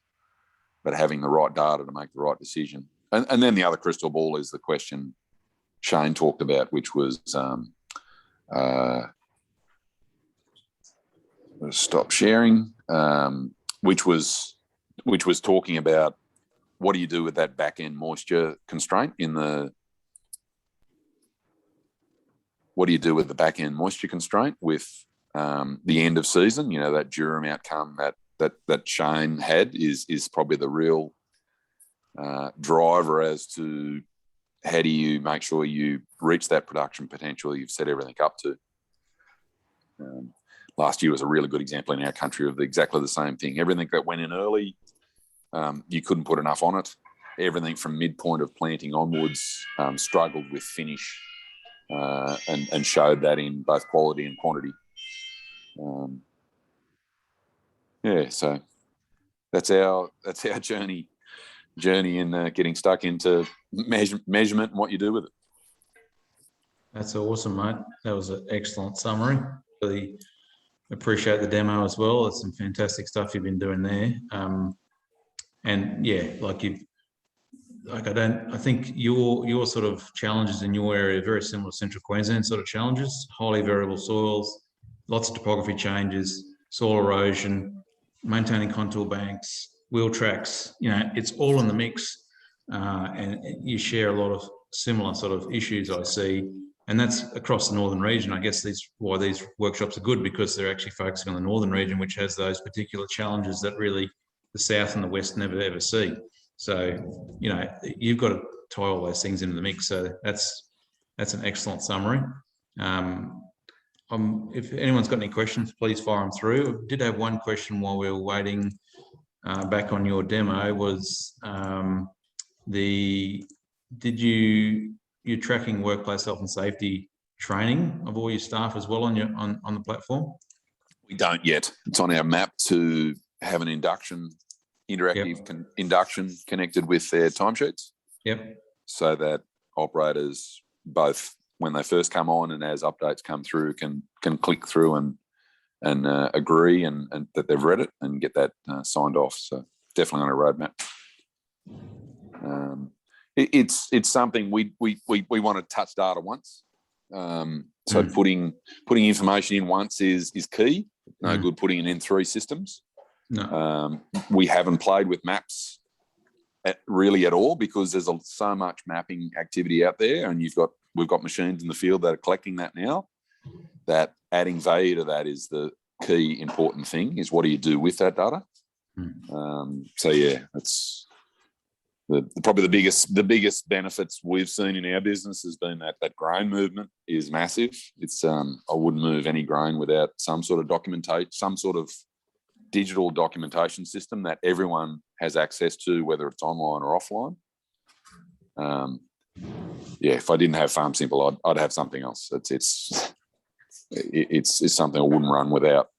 but having the right data to make the right decision. And then the other crystal ball is the question Shane talked about, which was stop sharing, which was talking about what do you do with that back end moisture constraint what do you do with the back end moisture constraint with the end of season? You know, that durum outcome that Shane had is probably the real driver as to how do you make sure you reach that production potential you've set everything up to. Last year was a really good example in our country of exactly the same thing. Everything that went in early, you couldn't put enough on it. Everything from midpoint of planting onwards struggled with finish and showed that in both quality and quantity. So that's our journey in getting stuck into measurement and what you do with it. That's awesome, mate. That was an excellent summary. Really appreciate the demo as well. It's some fantastic stuff you've been doing there. And yeah, I think your sort of challenges in your area are very similar to Central Queensland sort of challenges, highly variable soils, lots of topography changes, soil erosion, maintaining contour banks, wheel tracks, you know, it's all in the mix. And you share a lot of similar sort of issues I see. And that's across the northern region. I guess why these workshops are good, because they're actually focusing on the northern region, which has those particular challenges that really the south and the west never ever see. So, you know, you've got to tie all those things into the mix. So that's an excellent summary. If anyone's got any questions, please fire them through. I did have one question while we were waiting back on your demo was you're tracking workplace health and safety training of all your staff as well on the platform? We don't yet. It's on our map to have an interactive induction connected with their timesheets. Yep. So that operators, both when they first come on and as updates come through, can click through and agree and that they've read it and get that signed off. So definitely on a roadmap. It's something we want to touch data once. So putting information in once is key. No good putting it in 3 systems. No. We haven't played with maps really at all because there's so much mapping activity out there, and we've got machines in the field that are collecting that now. That adding value to that is the key important thing. Is what do you do with that data? So yeah, that's probably the biggest benefits we've seen in our business has been that grain movement is massive. It's I wouldn't move any grain without some sort of documentation, some sort of digital documentation system that everyone has access to, whether it's online or offline. If I didn't have Farm Simple, I'd have something else. It's something I wouldn't run without.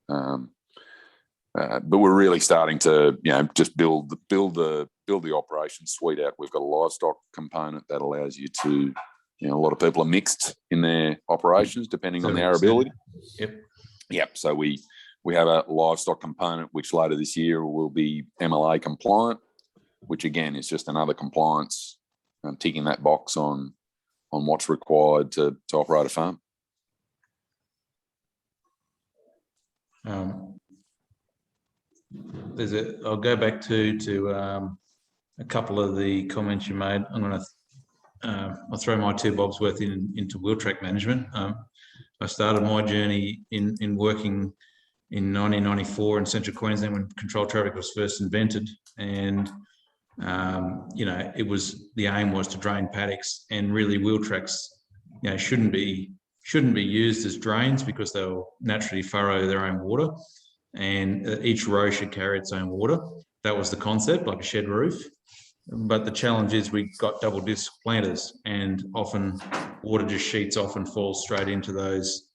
But we're really starting to, just build the operation suite out. We've got a livestock component that allows you to, a lot of people are mixed in their operations depending on their ability. Yep. So we have a livestock component which later this year will be MLA compliant, which again is just another compliance, ticking that box on what's required to operate a farm. I'll go back to a couple of the comments you made. I'm going to I'll throw my 2 bobs worth into wheel track management. I started my journey in working in 1994 in Central Queensland when control traffic was first invented, and the aim was to drain paddocks, and really wheel tracks, shouldn't be used as drains because they'll naturally furrow their own water, and each row should carry its own water. That was the concept, like a shed roof. But the challenge is we got double disc planters, and often water just sheets off and falls straight into those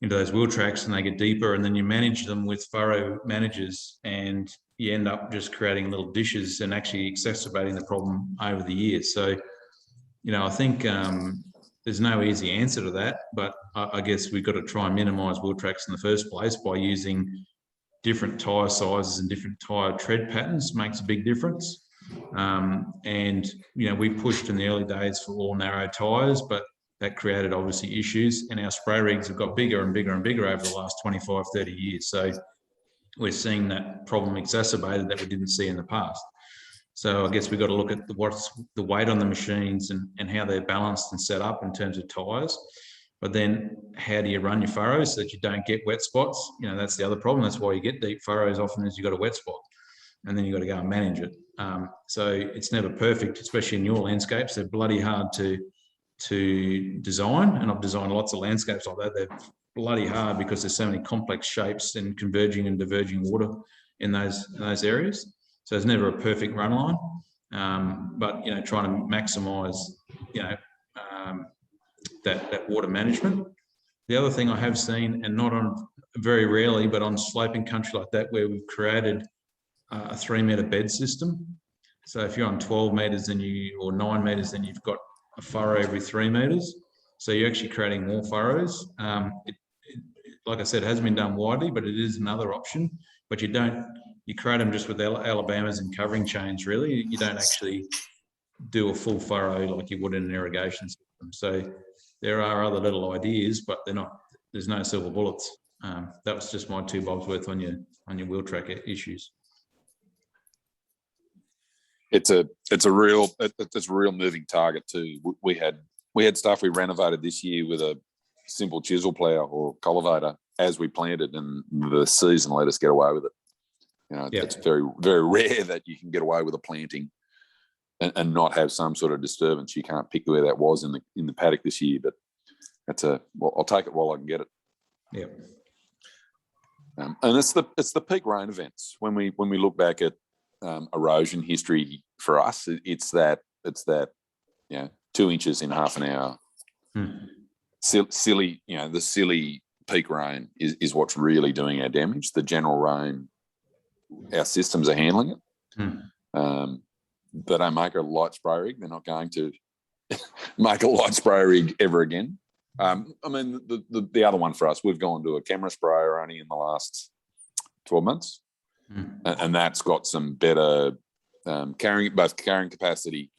wheel tracks, and they get deeper, and then you manage them with furrow managers, and you end up just creating little dishes and actually exacerbating the problem over the years. So, I think there's no easy answer to that, but I guess we've got to try and minimise wheel tracks in the first place by using different tyre sizes and different tyre tread patterns. Makes a big difference. We pushed in the early days for all narrow tyres, but that created obviously issues, and our spray rigs have got bigger and bigger and bigger over the last 25, 30 years. So we're seeing that problem exacerbated that we didn't see in the past. So I guess we've got to look at what's the weight on the machines and how they're balanced and set up in terms of tyres. But then how do you run your furrows so that you don't get wet spots? That's the other problem. That's why you get deep furrows often, is you've got a wet spot, and then you've got to go and manage it. So it's never perfect, especially in your landscapes. They're bloody hard to design, and I've designed lots of landscapes like that. They're bloody hard because there's so many complex shapes and converging and diverging water in those areas. So there's never a perfect run line, but trying to maximise that water management. The other thing I have seen, and not on very rarely, but on sloping country like that, where we've created a 3-metre bed system. So if you're on 12 metres or 9 metres, then you've got a furrow every 3 metres. So you're actually creating more furrows. Like I said, it hasn't been done widely, but it is another option. But you create them just with Alabamas and covering chains, really. You don't actually do a full furrow like you would in an irrigation system. So there are other little ideas, but there's no silver bullets. That was just my 2 bobs worth on your wheel track issues. It's a real moving target too. We had stuff we renovated this year with a simple chisel plough or cultivator as we planted, and the season let us get away with it. You know, Yeah. it's very, very rare that you can get away with a planting and not have some sort of disturbance. You can't pick where that was in the paddock this year, but well, I'll take it while I can get it. Yeah. And it's the peak rain events. When we look back at erosion history for us, it's that 2 inches in half an hour. Silly, the silly peak rain is what's really doing our damage. The general rain, our systems are handling it. They don't make a light spray rig. They're not going to make a light spray rig ever again. I mean, the other one for us, we've gone to a camera sprayer only in the last 12 months, and that's got some better carrying capacity.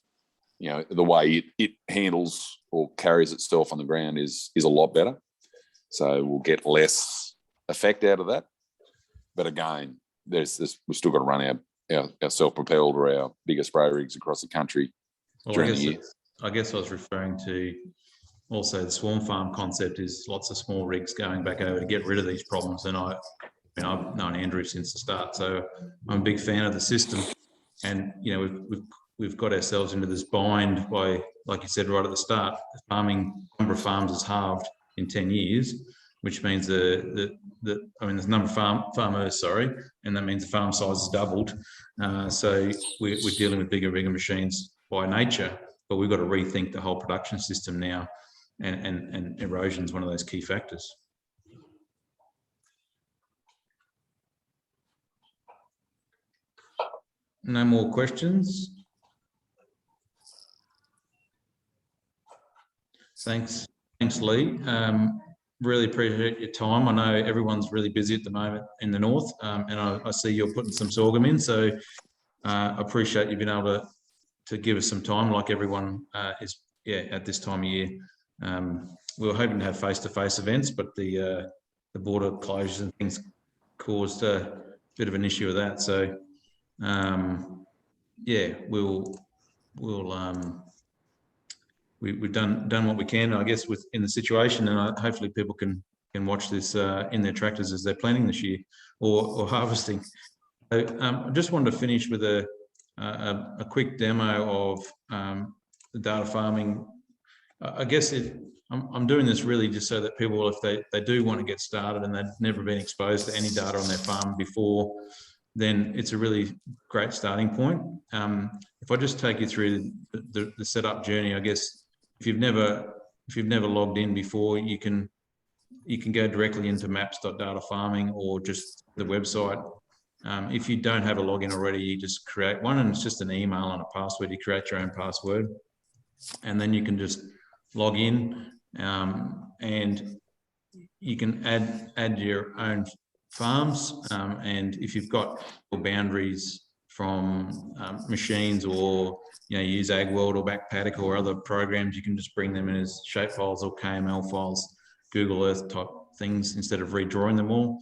The way it handles or carries itself on the ground is a lot better. So we'll get less effect out of that. But again, we've still got to run our self-propelled or our bigger spray rigs across the country during the year. I guess I was referring to also the swarm farm concept is lots of small rigs going back over to get rid of these problems. And I've known Andrew since the start, so I'm a big fan of the system. And we've got ourselves into this bind by, like you said right at the start, the number of farms has halved in 10 years, which means the number of farmers, and that means the farm size has doubled. So we're dealing with bigger machines by nature, but we've got to rethink the whole production system now, and erosion is one of those key factors. No more questions? Thanks, Lee. Really appreciate your time. I know everyone's really busy at the moment in the north, and I see you're putting some sorghum in, so I appreciate you being able to give us some time, like everyone is at this time of year. We were hoping to have face-to-face events, but the border closures and things caused a bit of an issue with that. So we've done what we can, I guess, in the situation, and hopefully people can watch this in their tractors as they're planting this year or harvesting. So, I just wanted to finish with a quick demo of the data farming. I guess I'm doing this really just so that people, if they do want to get started and they've never been exposed to any data on their farm before, then it's a really great starting point. If I just take you through the setup journey, I guess if you've never logged in before, you can go directly into maps.datafarming or just the website. If you don't have a login already, you just create one, and it's just an email and a password. You create your own password, and then you can just log in, and you can add your own farms, and if you've got boundaries from machines, or use AgWorld or Backpaddock or other programs, you can just bring them in as shape files or KML files, Google Earth type things, instead of redrawing them all.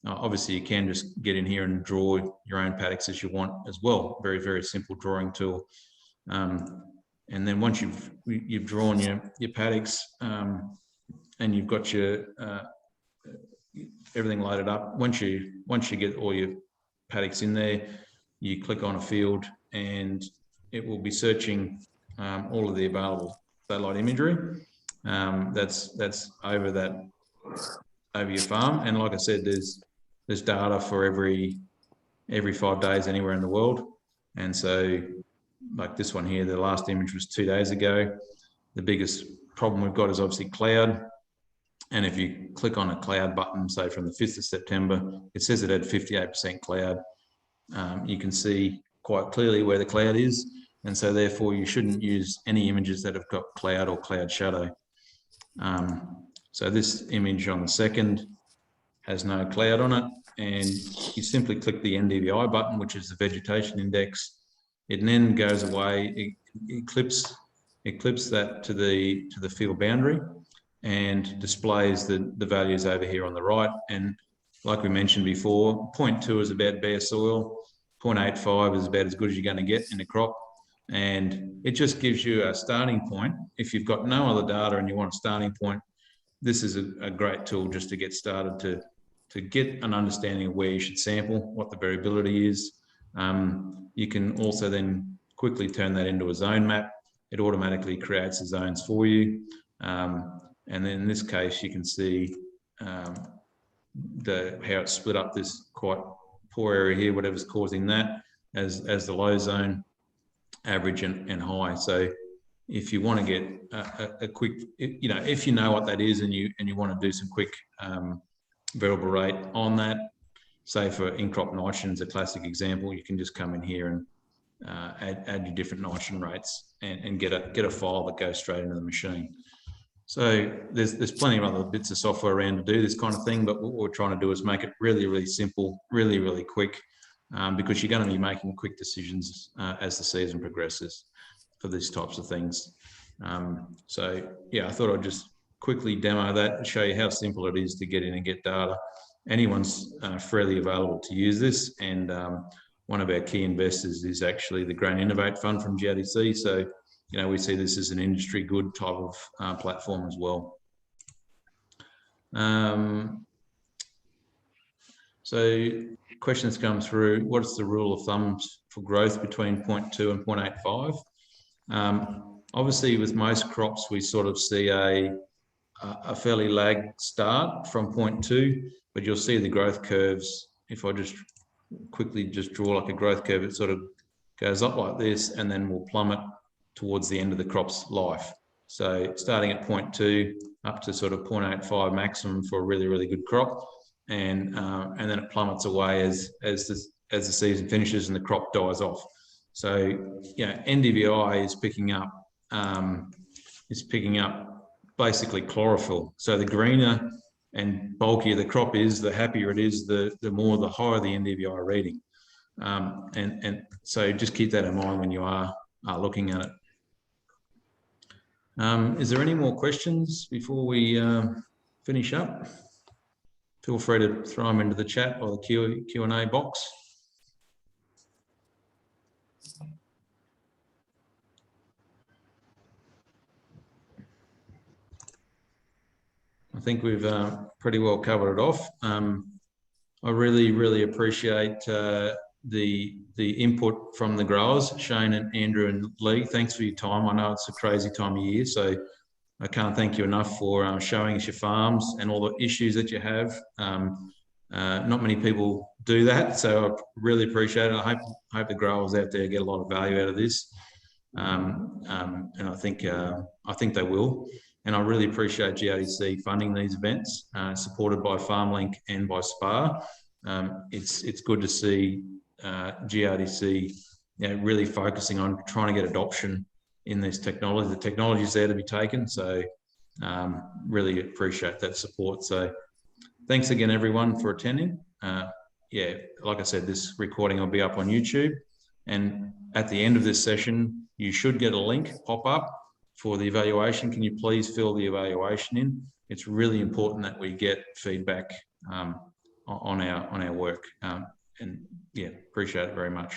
Obviously, you can just get in here and draw your own paddocks as you want as well. Very, very simple drawing tool. And then once you've drawn your paddocks, and you've got your everything loaded up, once you get all your paddocks in there, you click on a field and it will be searching all of the available satellite imagery that's over your farm. And like I said, there's data for every 5 days anywhere in the world. And so like this one here, the last image was 2 days ago. The biggest problem we've got is obviously cloud. And if you click on a cloud button, say from the 5th of September, it says it had 58% cloud. You can see quite clearly where the cloud is. And so therefore you shouldn't use any images that have got cloud or cloud shadow. So this image on the 2nd has no cloud on it. And you simply click the NDVI button, which is the vegetation index. It then goes away. It clips that to the field boundary and displays the values over here on the right. And like we mentioned before, 0.2 is about bare soil, 0.85 is about as good as you're going to get in a crop. And it just gives you a starting point. If you've got no other data and you want a starting point, this is a great tool just to get started to get an understanding of where you should sample, what the variability is. You can also then quickly turn that into a zone map. It automatically creates the zones for you. And then in this case, you can see how it's split up this quite poor area here, whatever's causing that, as the low zone, average and high. So if you want to get a quick, you know, if you know what that is and you want to do some quick variable rate on that, say for in-crop nitrogen is a classic example, you can just come in here and add your different nitrogen rates and get a file that goes straight into the machine. So there's plenty of other bits of software around to do this kind of thing, but what we're trying to do is make it really, really simple, really, really quick, because you're going to be making quick decisions as the season progresses for these types of things. So yeah, I thought I'd just quickly demo that and show you how simple it is to get in and get data. Anyone's freely available to use this, and one of our key investors is actually the Grain Innovate Fund from GRDC. So, you know, we see this as an industry good type of platform as well. So questions come through. What's the rule of thumb for growth between 0.2 and 0.85? Obviously, with most crops, we sort of see a fairly lagged start from 0.2, but you'll see the growth curves. If I just quickly just draw like a growth curve, it sort of goes up like this and then will plummet towards the end of the crop's life. So starting at 0.2 up to sort of 0.85 maximum for a really, really good crop. And then it plummets away as the season finishes and the crop dies off. So, yeah, NDVI is picking up basically chlorophyll. So the greener and bulkier the crop is, the happier it is, the higher the NDVI reading. And so just keep that in mind when you are looking at it. Is there any more questions before we finish up? Feel free to throw them into the chat or the Q&A box. I think we've pretty well covered it off. I really, really appreciate the input from the growers, Shane and Andrew and Lee. Thanks for your time. I know it's a crazy time of year, so I can't thank you enough for showing us your farms and all the issues that you have. Not many people do that, so I really appreciate it. I hope the growers out there get a lot of value out of this, and I think they will. And I really appreciate GRDC funding these events, supported by Farmlink and by SPAA. It's good to see GRDC, you know, really focusing on trying to get adoption in this technology. The technology is there to be taken, so really appreciate that support. So thanks again, everyone, for attending. Yeah, like I said, this recording will be up on YouTube, and at the end of this session, you should get a link pop up for the evaluation. Can you please fill the evaluation in? It's really important that we get feedback on our work, and yeah, appreciate it very much.